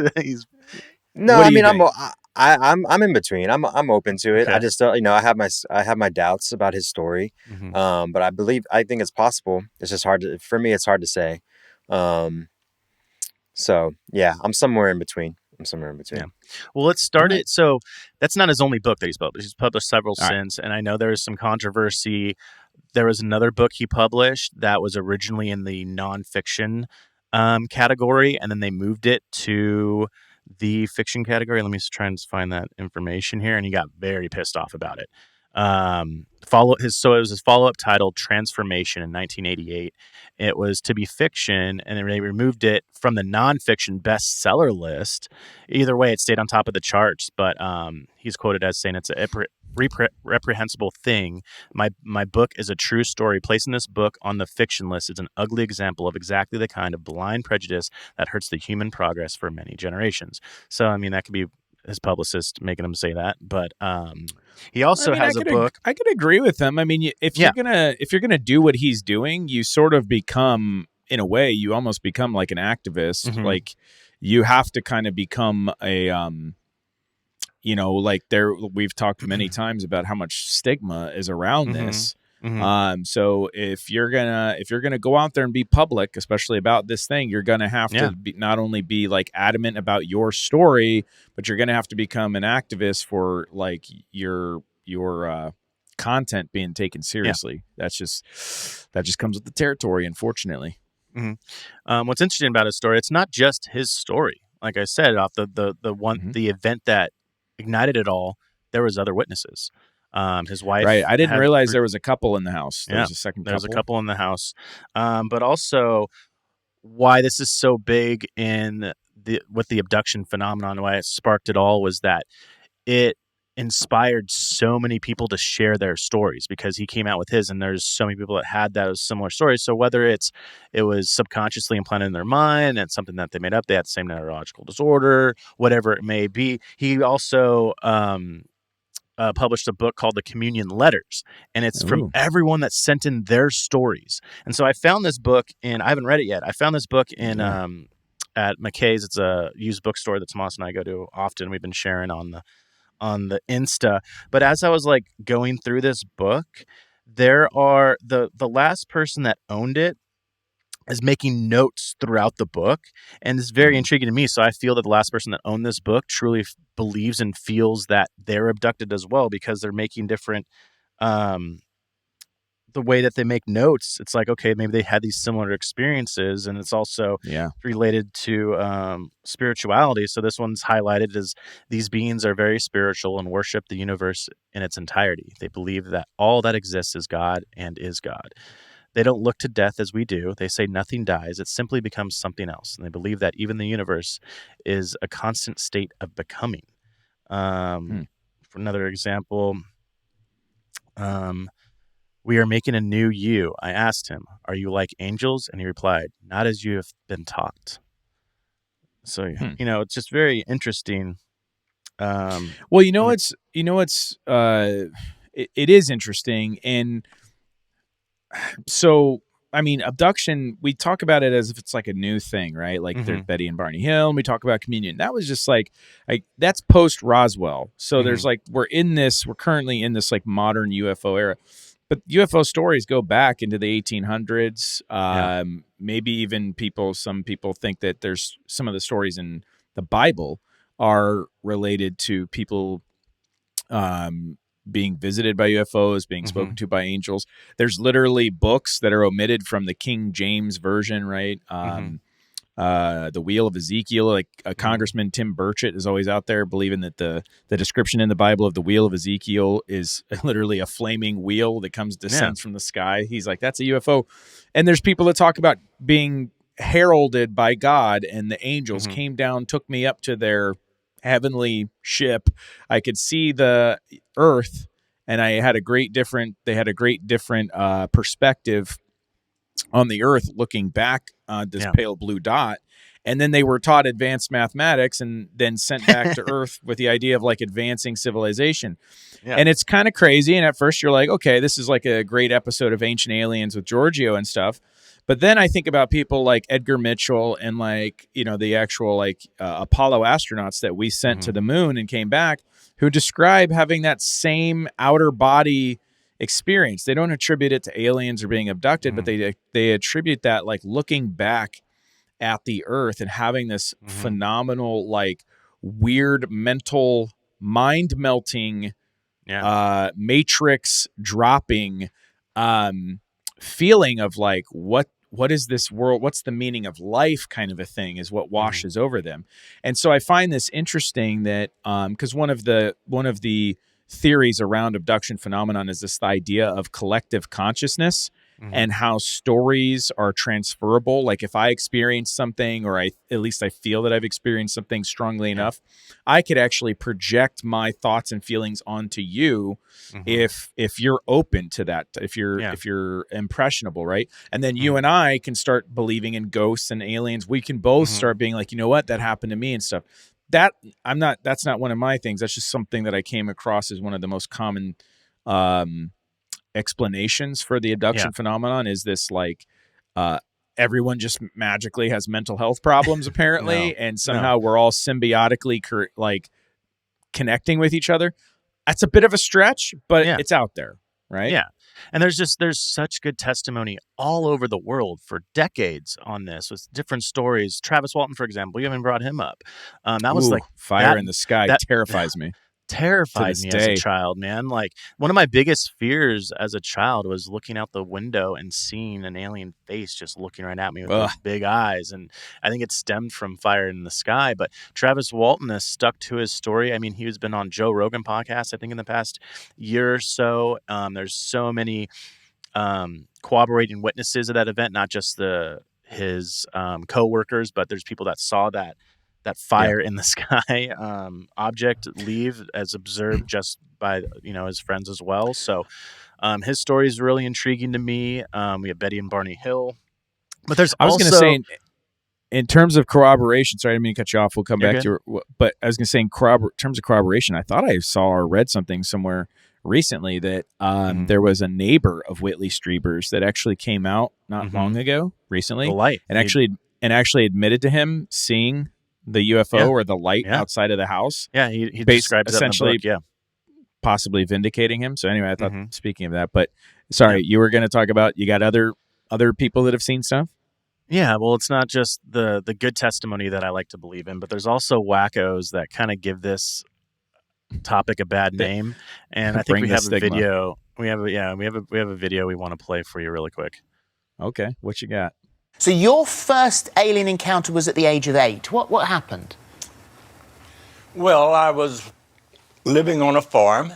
No, I mean, I'm in between. I'm open to it. Okay. I just I have my doubts about his story. But I think it's possible. It's just for me. It's hard to say. So yeah, I'm somewhere in between. Yeah. Well, let's start it. So that's not his only book that he's published. He's published several since, and I know there is some controversy. There was another book he published that was originally in the nonfiction category, and then they moved it to the fiction category. Let me just try and find that information here. And he got very pissed off about it. It was his follow-up titled Transformation in 1988. It was to be fiction, and then they removed it from the nonfiction bestseller list. Either way, it stayed on top of the charts, but he's quoted as saying it's a reprehensible thing. My book is a true story. Placing this book on the fiction list is an ugly example of exactly the kind of blind prejudice that hurts the human progress for many generations. So, I mean, that could be his publicist making him say that, but he also has a book. I could agree with him. I mean, if you're gonna do what he's doing, you sort of become, in a way, you almost become like an activist. Like, you have to kind of become a we've talked many times about how much stigma is around this. So if you're gonna go out there and be public, especially about this thing, you're gonna have to not only be like adamant about your story, but you're gonna have to become an activist for like your content being taken seriously. That just comes with the territory, unfortunately. What's interesting about his story, it's not just his story. Like I said, off the event that ignited it all, there was other witnesses. His wife. Right. I didn't realize there was a couple in the house. There was a second couple. There's a couple in the house. But also why this is so big with the abduction phenomenon, why it sparked it all was that it inspired so many people to share their stories, because he came out with his, and there's so many people that had those similar stories. So whether it was subconsciously implanted in their mind and something that they made up, they had the same neurological disorder, whatever it may be. He also published a book called The Communion Letters, and it's from everyone that sent in their stories. And so I found this book I haven't read it yet. I found this book in at McKay's. It's a used bookstore that Tomas and I go to often. We've been sharing on the Insta. But as I was like going through this book, there are the last person that owned it is making notes throughout the book, and it's very intriguing to me. So I feel that the last person that owned this book truly believes and feels that they're abducted as well, because they're making different the way that they make notes. It's like, okay, maybe they had these similar experiences, and it's also related to spirituality. So this one's highlighted as these beings are very spiritual and worship the universe in its entirety. They believe that all that exists is God and is God. They don't look to death as we do. They say nothing dies. It simply becomes something else. And they believe that even the universe is a constant state of becoming. For another example, we are making a new you. I asked him, are you like angels? And he replied, not as you have been taught. So, it's just very interesting. Well, it is interesting. And so, I mean, abduction, we talk about it as if it's like a new thing, right? Like there's Betty and Barney Hill, and we talk about communion. That was just like that's post Roswell. So there's like, we're currently in this like modern UFO era. But UFO stories go back into the 1800s. Maybe even some people think that there's some of the stories in the Bible are related to people being visited by UFOs, being spoken to by angels. There's literally books that are omitted from the King James version, right? The Wheel of Ezekiel, like Congressman Tim Burchett is always out there believing that the description in the Bible of the Wheel of Ezekiel is literally a flaming wheel that descends from the sky. He's like, that's a UFO. And there's people that talk about being heralded by God, and the angels came down, took me up to their heavenly ship. I could see the earth, and they had a great different perspective on the earth, looking back on this pale blue dot. And then they were taught advanced mathematics and then sent back to earth with the idea of like advancing civilization. And it's kind of crazy. And at first you're like, okay, this is like a great episode of Ancient Aliens with Giorgio and stuff. But then I think about people like Edgar Mitchell and like, the actual like Apollo astronauts that we sent to the moon and came back, who describe having that same outer body experience. They don't attribute it to aliens or being abducted, but they attribute that like looking back at the earth and having this phenomenal, like weird mental mind melting, matrix dropping feeling of like, what is this world? What's the meaning of life kind of a thing is what washes over them. And so I find this interesting that, cause one of the theories around abduction phenomenon is this idea of collective consciousness and how stories are transferable. Like if I experience something, or at least I feel that I've experienced something strongly enough, I could actually project my thoughts and feelings onto you if you're open to that, if you're impressionable, right? And then you and I can start believing in ghosts and aliens. We can both start being like, you know what, that happened to me and stuff. That's not one of my things. That's just something that I came across as one of the most common explanations for the abduction phenomenon is this like everyone just magically has mental health problems apparently, and somehow we're all symbiotically like connecting with each other. That's a bit of a stretch, but it's out there, right? Yeah. And there's such good testimony all over the world for decades on this with different stories. Travis Walton, for example, you haven't brought him up. That was like fire in the sky. That terrifies me. Terrified me as a child, man. Like one of my biggest fears as a child was looking out the window and seeing an alien face just looking right at me with those big eyes. And I think it stemmed from Fire in the Sky. But Travis Walton has stuck to his story. I mean, he's been on Joe Rogan podcast, I think, in the past year or so. There's so many corroborating witnesses of that event, not just his co-workers, but there's people that saw that that fire in the sky object leave as observed just by his friends as well. So his story is really intriguing to me. We have Betty and Barney Hill, but there's I was going to say in terms of corroboration. Sorry, I didn't mean to cut you off. We'll come back to it. But I was going to say in terms of corroboration, I thought I saw or read something somewhere recently that there was a neighbor of Whitley Strieber's that actually came out not long ago, recently, the light, and actually admitted to him seeing the UFO or the light outside of the house. Yeah, he describes essentially that in the book, possibly vindicating him. So anyway, I thought speaking of that, but sorry, you were going to talk about you got other people that have seen stuff. Yeah, well, it's not just the good testimony that I like to believe in, but there's also wackos that kind of give this topic a bad name. And I think we have a video. We have a video we want to play for you really quick. Okay, what you got? So your first alien encounter was at the age of 8. What happened? Well, I was living on a farm,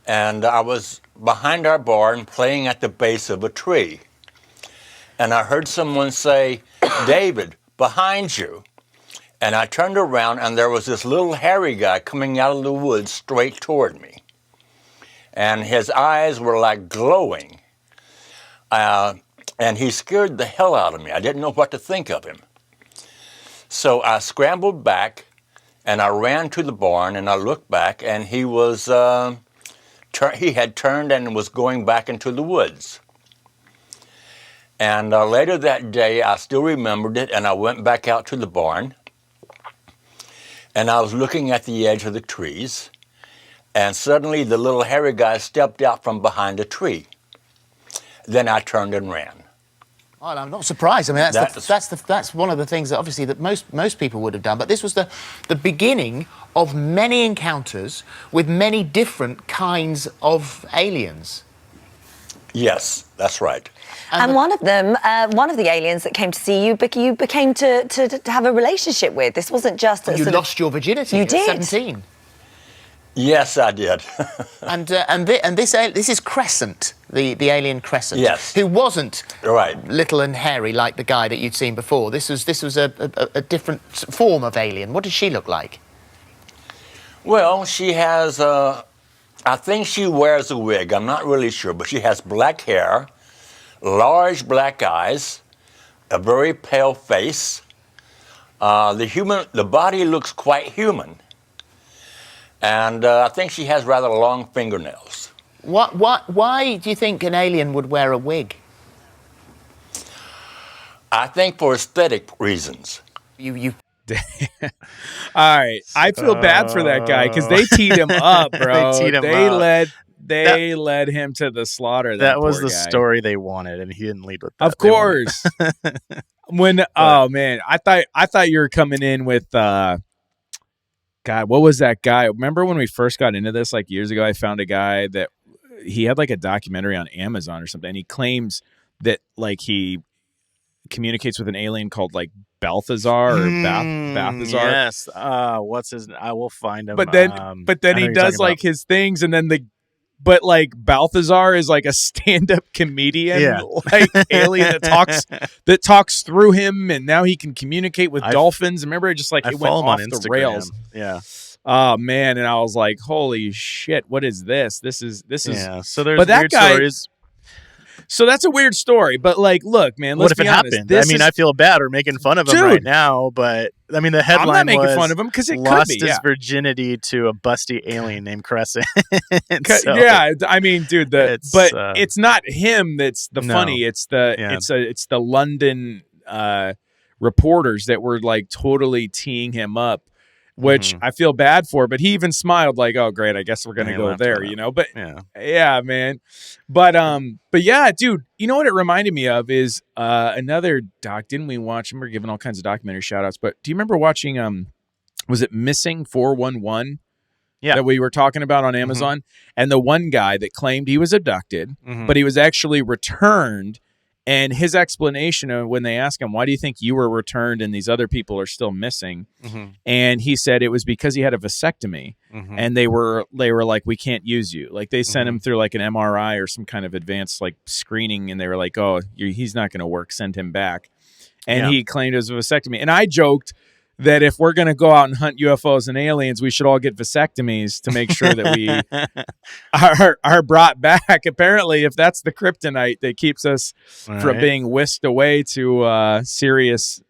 and I was behind our barn playing at the base of a tree. And I heard someone say, "David, behind you." And I turned around, and there was this little hairy guy coming out of the woods straight toward me. And his eyes were like glowing. And he scared the hell out of me. I didn't know what to think of him. So I scrambled back, and I ran to the barn, and I looked back, and he was he had turned and was going back into the woods. And later that day, I still remembered it, and I went back out to the barn, and I was looking at the edge of the trees, and suddenly the little hairy guy stepped out from behind a tree. Then I turned and ran. Oh, I'm not surprised. I mean, that's one of the things that obviously that most people would have done. But this was the beginning of many encounters with many different kinds of aliens. Yes, that's right. And one of them, one of the aliens that came to see you, you became to have a relationship with. This wasn't just you lost your virginity. You at did. 17. Yes, I did. and this is Crescent, the alien Crescent. Yes. Who wasn't right. little and hairy like the guy that you'd seen before. This was a different form of alien. What does she look like? Well, she has, I think she wears a wig. I'm not really sure, but she has black hair, large black eyes, a very pale face. The body looks quite human. And I think she has rather long fingernails. Why do you think an alien would wear a wig? I think for aesthetic reasons. You. All right, I feel bad for that guy because they teed him up, bro. They led him to the slaughter. That was the guy. Story they wanted, and he didn't lead with that. Of course. Oh man, I thought you were coming in with. God, what was that guy? Remember when we first got into this, like years ago, I found a guy that he had like a documentary on Amazon or something. And he claims that like he communicates with an alien called like Balthazar or Balthazar. Yes. What's his? I will find him. But then he does like his things, and then but like Balthazar is like a stand-up comedian, like alien that talks through him, and now he can communicate with dolphins. Remember, just like it went off the rails. Yeah. Oh man, and I was like, "Holy shit! What is this? This is." Yeah. So there's weird stories. So that's a weird story, but like, look, man. Let's what if be it honest. happened? I mean, I feel bad or making fun of him right now, but I mean, the headline I'm not making was fun of him because it lost could be, his virginity to a busty alien named Crescent. So, yeah, I mean, dude, it's not him that's the funny. It's the London reporters that were like totally teeing him up, which I feel bad for. But he even smiled like, "Oh, great, I guess we're gonna go there," you know. But yeah, man. But yeah, dude, you know what it reminded me of is another doc. Didn't we watch? We're giving all kinds of documentary shout outs, but do you remember watching was it Missing 411? Yeah, that we were talking about on Amazon, and the one guy that claimed he was abducted, but he was actually returned. And his explanation of when they asked him, "Why do you think you were returned and these other people are still missing?" And he said it was because he had a vasectomy, and they were like, "We can't use you." Like they sent him through like an MRI or some kind of advanced like screening, and they were like, "Oh, he's not going to work. Send him back." And he claimed it was a vasectomy. And I joked that if we're going to go out and hunt UFOs and aliens, we should all get vasectomies to make sure that we are brought back. Apparently, if that's the kryptonite that keeps us from being whisked away to Sirius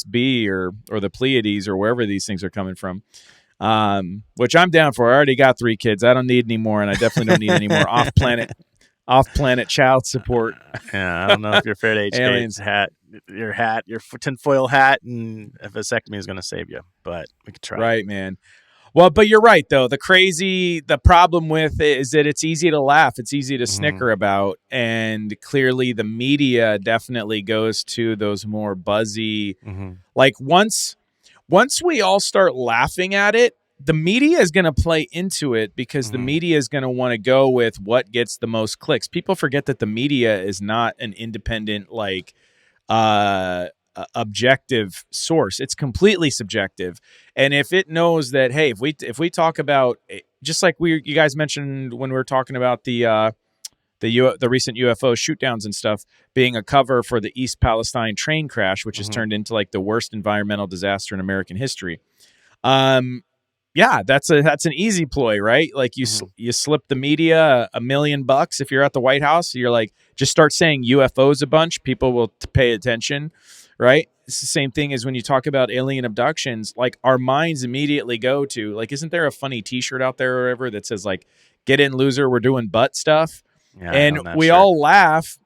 B or the Pleiades or wherever these things are coming from, which I'm down for. I already got 3 kids. I don't need any more, and I definitely don't need any more off-planet child support. Yeah, I don't know if your Faraday aliens hat, your tinfoil hat, and a vasectomy is going to save you, but we could try. Right, man. Well, but you're right, though. The problem with it is that it's easy to laugh. It's easy to snicker about. And clearly the media definitely goes to those more buzzy, like once we all start laughing at it, the media is going to play into it because the media is going to want to go with what gets the most clicks. People forget that the media is not an independent, objective source. It's completely subjective. And if it knows that, hey, if we talk about, just like you guys mentioned when we were talking about the recent UFO shoot downs and stuff being a cover for the East Palestine train crash, which has turned into like the worst environmental disaster in American history. Yeah, that's an easy ploy, right? Like you slip the media $1 million if you're at the White House. You're like, just start saying UFOs a bunch. People will pay attention, right? It's the same thing as when you talk about alien abductions. Like our minds immediately go to like, isn't there a funny T-shirt out there or whatever that says like, "Get in, loser, we're doing butt stuff," and we all laugh.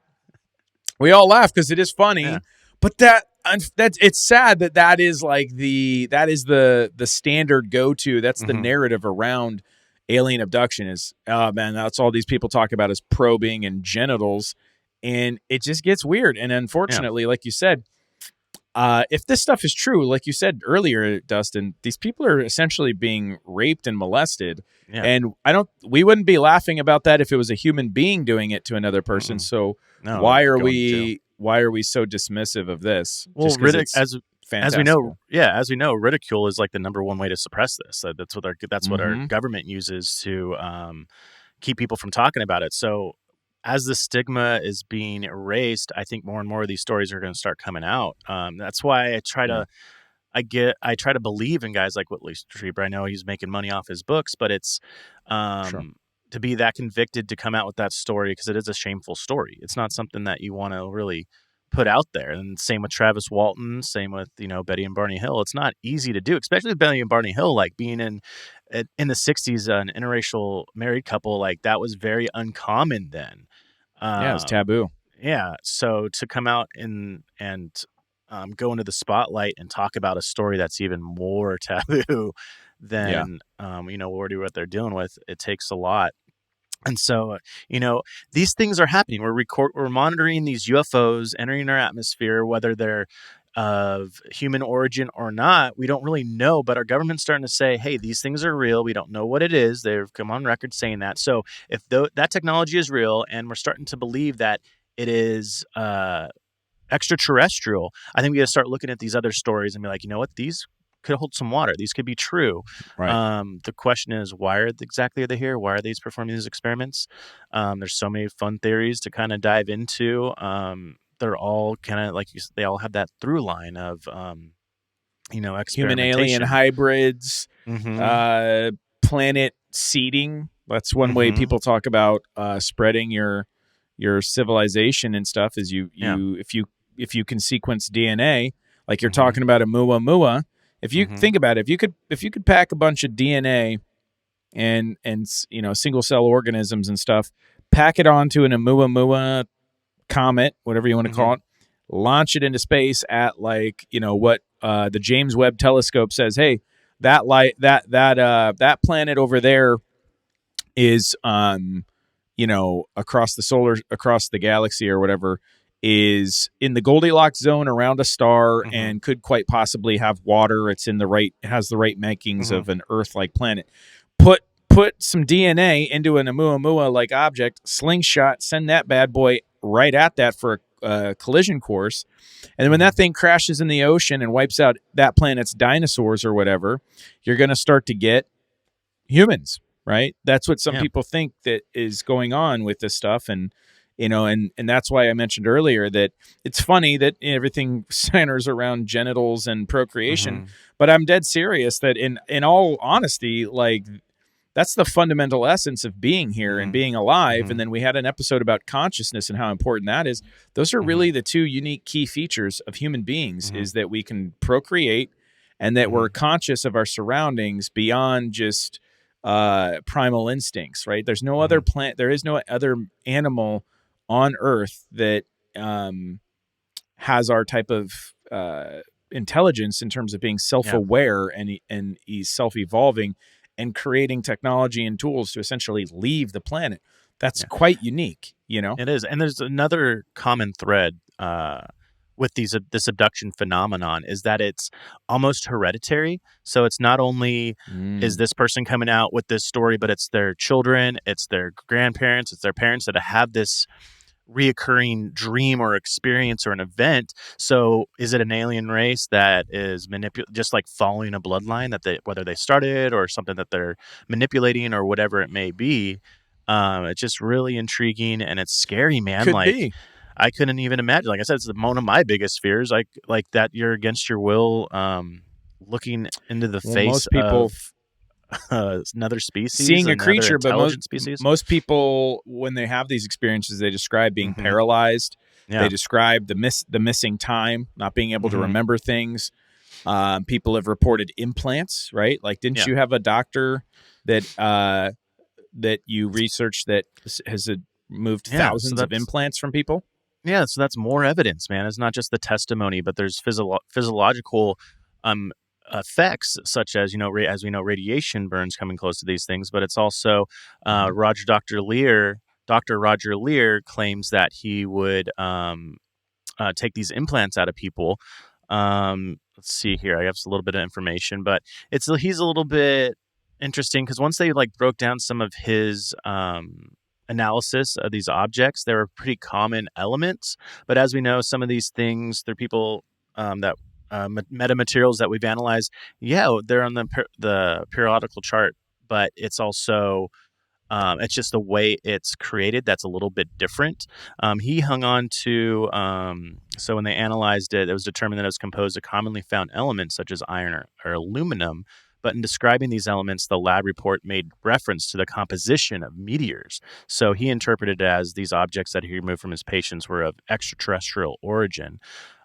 We all laugh because it is funny, but that's it's sad that is like the standard go-to. That's the narrative around alien abduction is, oh man, that's all these people talk about is probing and genitals, and it just gets weird. And unfortunately, like you said, if this stuff is true, like you said earlier, Dustin, these people are essentially being raped and molested, and we wouldn't be laughing about that if it was a human being doing it to another person. So why are we so dismissive of this? Well, as we know, ridicule is like the number one way to suppress this. That's what our government uses to keep people from talking about it. So as the stigma is being erased, I think more and more of these stories are going to start coming out. That's why I try to believe in guys like Whitley Strieber. I know he's making money off his books, but it's to be that convicted to come out with that story, because it is a shameful story. It's not something that you want to really put out there. And same with Travis Walton, same with, Betty and Barney Hill. It's not easy to do, especially with Betty and Barney Hill, like being in the 60s, an interracial married couple, like that was very uncommon then. Yeah, it's taboo. Yeah. So to come out and go into the spotlight and talk about a story that's even more taboo than, what they're dealing with, it takes a lot. And so, these things are happening. We're monitoring these UFOs entering our atmosphere, whether they're of human origin or not. We don't really know, but our government's starting to say, hey, these things are real. We don't know what it is. They've come on record saying that. So if that technology is real and we're starting to believe that it is extraterrestrial, I think we got to start looking at these other stories and be like, you know what, these could hold some water. These could be true. Right. The question is, why exactly are they here? Why are they performing these experiments? There's so many fun theories to kind of dive into. They're all kind of like they all have that through line of, human alien hybrids, planet seeding. That's one way people talk about spreading your civilization and stuff. Is if you can sequence DNA, like you're talking about a Muamua. If you think about it, if you could pack a bunch of DNA and single cell organisms and stuff, pack it onto an Oumuamua comet, whatever you want to call it, launch it into space at what the James Webb Telescope says, hey, that planet over there is across the galaxy or whatever, is in the Goldilocks zone around a star and could quite possibly have water. It has the right makings of an Earth-like planet. Put some DNA into an Oumuamua-like object, slingshot, send that bad boy right at that for a collision course. And when that thing crashes in the ocean and wipes out that planet's dinosaurs or whatever, you're going to start to get humans, right? That's what some people think that is going on with this stuff. And and that's why I mentioned earlier that it's funny that everything centers around genitals and procreation, but I'm dead serious that in all honesty, like that's the fundamental essence of being here and being alive. And then we had an episode about consciousness and how important that is. Those are really the two unique key features of human beings, is that we can procreate and that we're conscious of our surroundings beyond just primal instincts, right? There's no other plant, there is no other animal on Earth that has our type of intelligence in terms of being self-aware and he's self-evolving and creating technology and tools to essentially leave the planet. That's quite unique, It is. And there's another common thread with this abduction phenomenon is that it's almost hereditary. So it's not only is this person coming out with this story, but it's their children, it's their grandparents, it's their parents that have this reoccurring dream or experience or an event. So is it an alien race that is just like following a bloodline that whether they started or something that they're manipulating or whatever it may be? It's just really intriguing and it's scary, man. Could be. I couldn't even imagine. Like I said, it's one of my biggest fears. Like that you're against your will, looking into the face most people, of another species, seeing a creature, but most people, when they have these experiences, they describe being paralyzed. They describe the missing time, not being able to remember things. People have reported implants, right? Like, didn't you have a doctor that you researched that has moved thousands of implants from people? Yeah, so that's more evidence, man. It's not just the testimony, but there's physiological effects, such as, as we know, radiation burns coming close to these things. But it's also Dr. Roger Lear claims that he would take these implants out of people. Let's see here. I have a little bit of information, but he's a little bit interesting because once they broke down some of his analysis of these objects, there were pretty common elements. But as we know, some of these things, they're people that metamaterials that we've analyzed. Yeah, they're on the periodical chart, but it's also it's just the way it's created that's a little bit different. He hung on to so when they analyzed it, it was determined that it was composed of commonly found elements such as iron or aluminum. But in describing these elements, the lab report made reference to the composition of meteors. So he interpreted it as these objects that he removed from his patients were of extraterrestrial origin.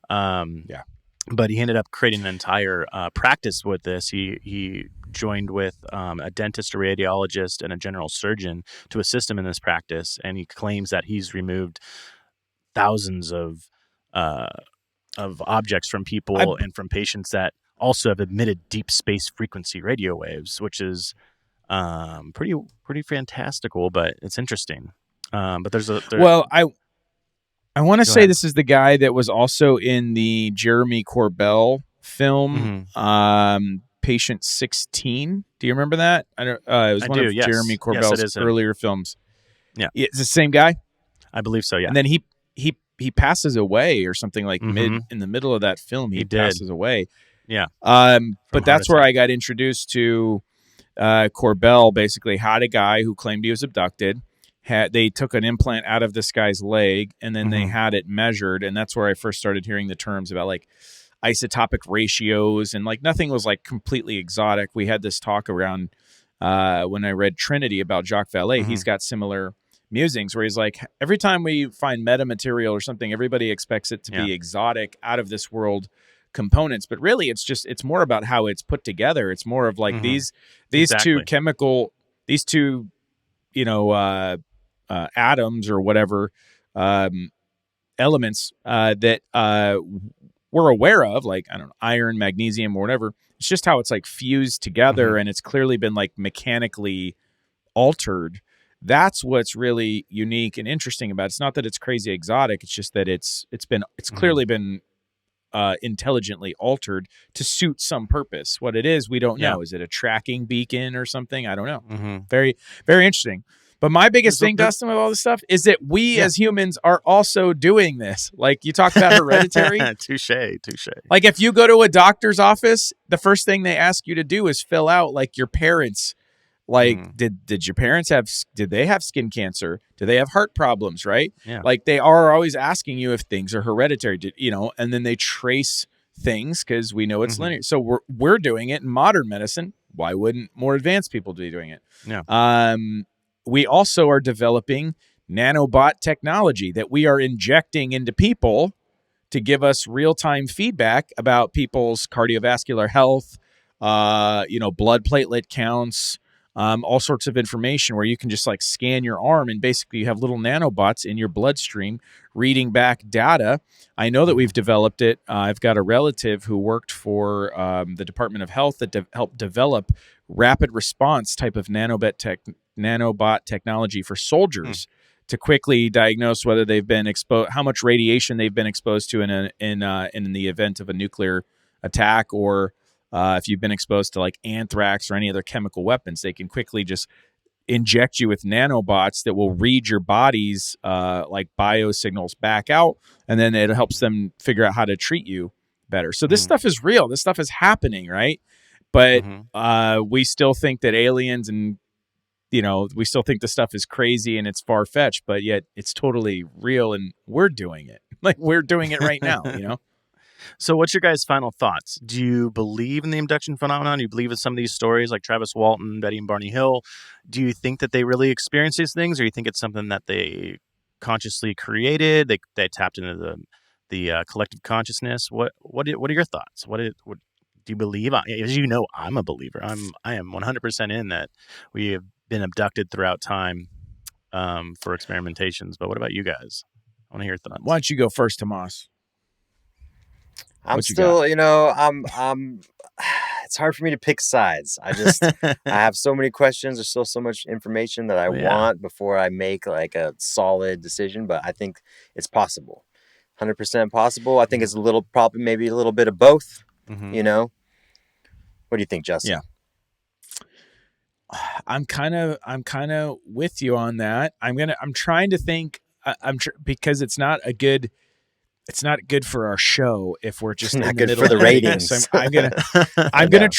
But he ended up creating an entire practice with this. He joined with a dentist, a radiologist, and a general surgeon to assist him in this practice. And he claims that he's removed thousands of objects from people and from patients that also have emitted deep space frequency radio waves, which is pretty fantastical, but it's interesting. But I want to say this is the guy that was also in the Jeremy Corbell film, Patient 16. Do you remember that? It was one of Jeremy Corbell's earlier films. Yeah, it's the same guy. I believe so. Yeah, and then he passes away or something like in the middle of that film. He passes away. Yeah. But that's where I got introduced to Corbell. Basically had a guy who claimed he was abducted. They took an implant out of this guy's leg and then they had it measured. And that's where I first started hearing the terms about isotopic ratios and nothing was completely exotic. We had this talk around when I read Trinity about Jacques Vallée. He's got similar musings where he's like, every time we find metamaterial or something, everybody expects it to be exotic, out of this world components, but really it's more about how it's put together. It's more of these two atoms or whatever elements that we're aware of, I don't know, iron, magnesium, or whatever. It's just how it's fused together, and it's clearly been mechanically altered. That's what's really unique and interesting about it. It's not that it's crazy exotic. It's just that it's clearly been intelligently altered to suit some purpose. What it is, we don't know. Is it a tracking beacon or something? I don't know. Very, very interesting. But my biggest thing, Dustin, with all this stuff is that we as humans are also doing this. You talked about hereditary. Touche. If you go to a doctor's office, the first thing they ask you to do is fill out your parents' Like, did your parents did they have skin cancer? Do they have heart problems, right? Yeah. Like, they are always asking you if things are hereditary, and then they trace things because we know it's linear. So we're doing it in modern medicine. Why wouldn't more advanced people be doing it? Yeah. We also are developing nanobot technology that we are injecting into people to give us real-time feedback about people's cardiovascular health, blood platelet counts, all sorts of information where you can just like scan your arm and basically you have little nanobots in your bloodstream reading back data. I know that we've developed it. I've got a relative who worked for the Department of Health that helped develop rapid response type of nanobot technology for soldiers to quickly diagnose whether they've been exposed, how much radiation they've been exposed to in the event of a nuclear attack, or if you've been exposed to like anthrax or any other chemical weapons. They can quickly just inject you with nanobots that will read your body's like biosignals back out, and then it helps them figure out how to treat you better. So this stuff is real. This stuff is happening, right? But we still think that aliens and we still think the stuff is crazy and it's far-fetched, but yet it's totally real and we're doing it. Like, we're doing it right now, So what's your guys' final thoughts? Do you believe in the abduction phenomenon? Do you believe in some of these stories like Travis Walton, Betty and Barney Hill? Do you think that they really experience these things, or you think it's something that they consciously created? They tapped into the collective consciousness? What are your thoughts? What do you believe? As you know, I'm a believer. I am 100% in that we have been abducted throughout time for experimentations. But what about you guys? I want to hear your thoughts. Why don't you go first, Tomas? I'm still, I'm it's hard for me to pick sides. I have so many questions. There's still so much information that I want before I make like a solid decision, but I think it's possible. 100% possible. I think it's maybe a little bit of both, What do you think, Justin? Yeah. I'm kind of with you on that. I'm trying to think, because it's not good for our show if we're just not in the good middle for the of ratings. So I'm gonna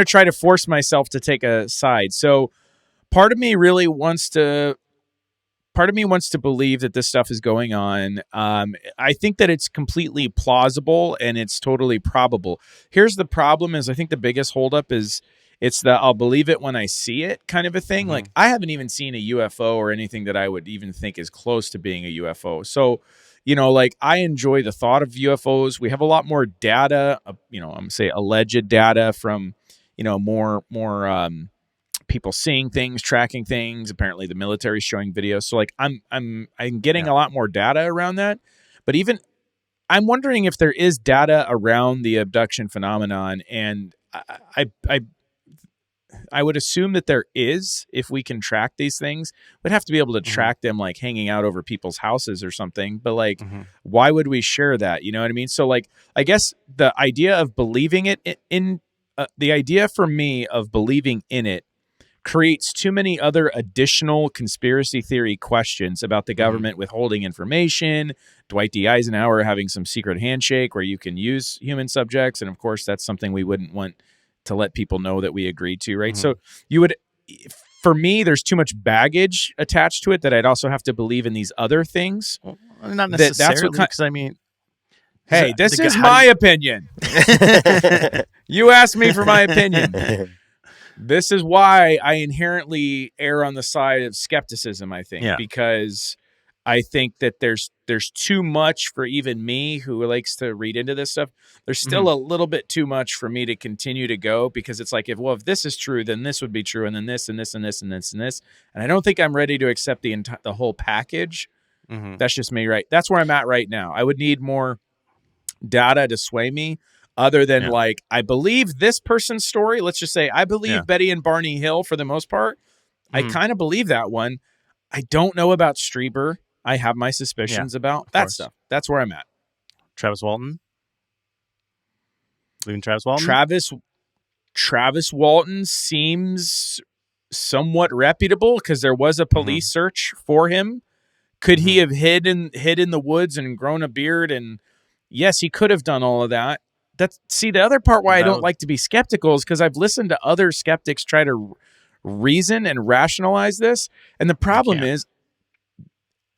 try to force myself to take a side. So part of me wants to believe that this stuff is going on. I think that it's completely plausible and it's totally probable. Here's the problem: is I think the biggest holdup is it's the I'll believe it when I see it kind of a thing. Like, I haven't even seen a UFO or anything that I would even think is close to being a UFO. So, like, I enjoy the thought of UFOs. We have a lot more data, I'm gonna say alleged data from, more people seeing things, tracking things. Apparently the military's showing videos. So like I'm getting a lot more data around that. But even I'm wondering if there is data around the abduction phenomenon, and I would assume that there is. If we can track these things, we'd have to be able to track them like hanging out over people's houses or something. But like, why would we share that? You know what I mean? So like, I guess the idea of believing it the idea for me of believing in it creates too many other additional conspiracy theory questions about the government withholding information, Dwight D. Eisenhower having some secret handshake where you can use human subjects. And of course, that's something we wouldn't want to let people know that we agreed to, right? So for me, there's too much baggage attached to it that I'd also have to believe in these other things. Well, not necessarily, because hey, this is my opinion. You asked me for my opinion. This is why I inherently err on the side of skepticism, I think, because I think that there's too much for even me who likes to read into this stuff. There's still a little bit too much for me to continue to go, because it's like, if this is true, then this would be true, and then this and this and this and this and this. And I don't think I'm ready to accept the whole package. That's just me, right? That's where I'm at right now. I would need more data to sway me, other than like, I believe this person's story. Let's just say I believe Betty and Barney Hill for the most part. I kind of believe that one. I don't know about Strieber. I have my suspicions about that stuff. That's where I'm at. Travis Walton? Believe in Travis Walton? Travis Walton seems somewhat reputable, because there was a police search for him. Could he have hid in the woods and grown a beard? And yes, he could have done all of that. The other part why I don't like to be skeptical is because I've listened to other skeptics try to reason and rationalize this. And the problem is,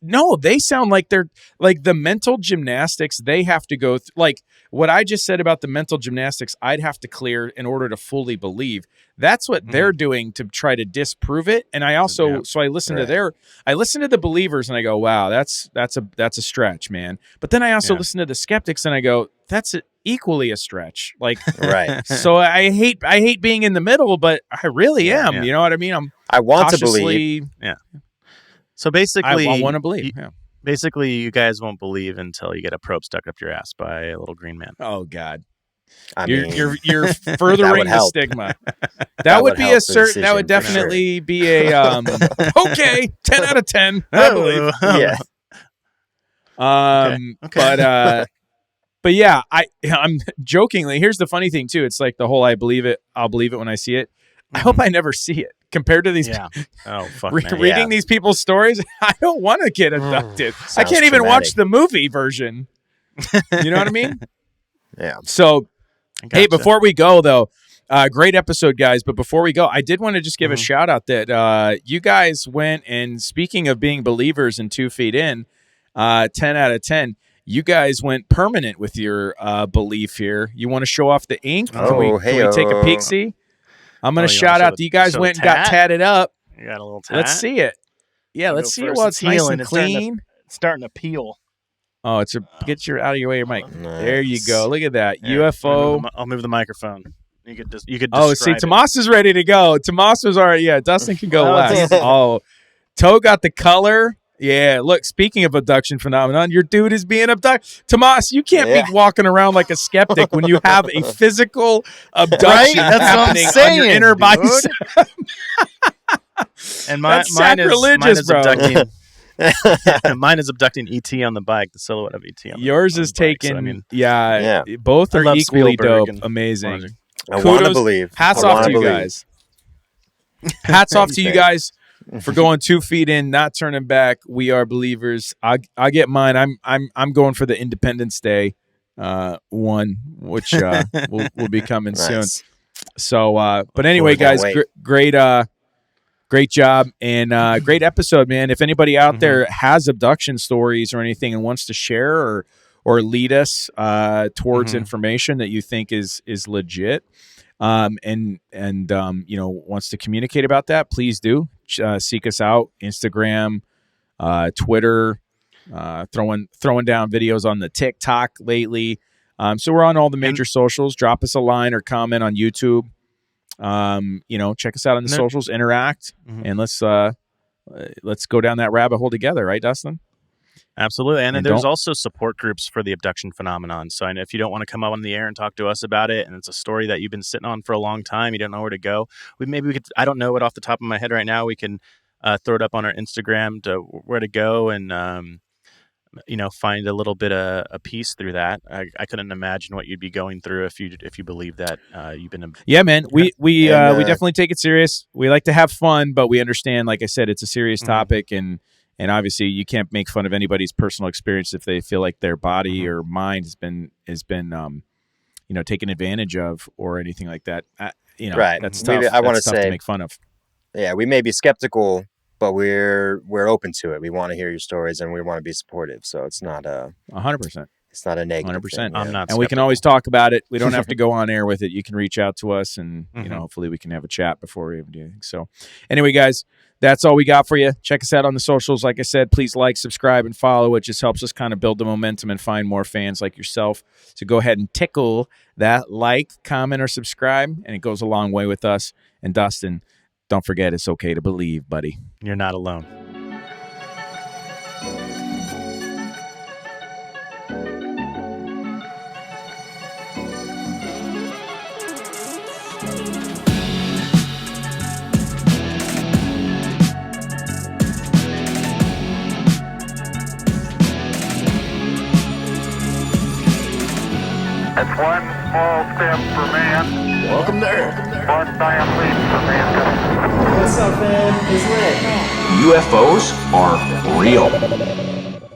no, they sound like they're like the mental gymnastics they have to go through. Like what I just said about the mental gymnastics I'd have to clear in order to fully believe. That's what they're doing to try to disprove it. And I also, so I listen to the believers and I go, wow, that's a stretch, man. But then I also listen to the skeptics and I go, that's equally a stretch. Like, So I hate being in the middle, but I really am. You know what I mean? I want to believe. Yeah. So basically, I want to believe. Basically, you guys won't believe until you get a probe stuck up your ass by a little green man. Oh God, you're furthering the stigma. That would be a certain. That would definitely be a okay. 10 out of 10. I believe. Okay. But yeah, I'm jokingly. Here's the funny thing too. It's like the whole I'll believe it when I see it. I hope I never see it. Compared to these, reading these people's stories, I don't want to get abducted. I can't even watch the movie version. You know what I mean? Yeah. So, hey, before we go though, great episode, guys. But before we go, I did want to just give a shout out that you guys went and speaking of being believers in 2 Feet In, 10 out of 10. You guys went permanent with your belief here. You want to show off the ink? Can we take a peek? See. I'm going to shout out that you guys went and got tatted up. You got a little tat. Let's see it. Yeah, let's see it while it's nice and clean. It's starting to peel. Oh, get your out of your way, your mic. Nice. There you go. Look at that. UFO. I'll move the microphone. You could Oh, see, Tomas is ready to go. Tomas was already. Yeah, Dustin can go last. Toe got the color. Yeah, look, speaking of abduction phenomenon, your dude is being abducted. Tomas, you can't be walking around like a skeptic when you have a physical abduction happening on your inner bicep. And mine is abducting. Mine is abducting ET on the bike, the silhouette of ET. Yours is taken. So, both are equally dope. Amazing. I want to believe. Hats off to you guys. Hats off to you guys. For going 2 feet in, not turning back. We are believers. I get mine. I'm going for the Independence Day one, which will be coming soon. So, but anyway, guys, great job and great episode, man. If anybody out there has abduction stories or anything and wants to share or lead us towards information that you think is legit, and wants to communicate about that, please do. Seek us out, Instagram, Twitter, throwing down videos on the TikTok lately. So we're on all the major socials. Drop us a line or comment on YouTube. Check us out on the socials, interact, and let's go down that rabbit hole together, right, Dustin? Absolutely. And then there's also support groups for the abduction phenomenon. So if you don't want to come up on the air and talk to us about it, and it's a story that you've been sitting on for a long time, you don't know where to go, maybe we could, I don't know it off the top of my head right now, we can throw it up on our Instagram to where to go and, find a little bit of a piece through that. I couldn't imagine what you'd be going through if you believe that you've been. Yeah, man. We definitely take it serious. We like to have fun, but we understand, like I said, it's a serious topic, and obviously you can't make fun of anybody's personal experience if they feel like their body or mind has been taken advantage of or anything like that. Right. That's tough. I want to say to make fun of. Yeah, we may be skeptical, but we're open to it. We want to hear your stories and we want to be supportive. So it's not 100%. It's not a negative 100%. thing, I'm not. And we can always talk about it. We don't have to go on air with it. You can reach out to us, and hopefully we can have a chat before we even do anything. So, anyway, guys, that's all we got for you. Check us out on the socials. Like I said, please like, subscribe, and follow. It just helps us kind of build the momentum and find more fans like yourself. So go ahead and tickle that like, comment, or subscribe, and it goes a long way with us. And Dustin, don't forget, it's okay to believe, buddy. You're not alone. That's one small step for man. Welcome to Earth. One giant leap for mankind. What's up, man? It's lit. UFOs are real.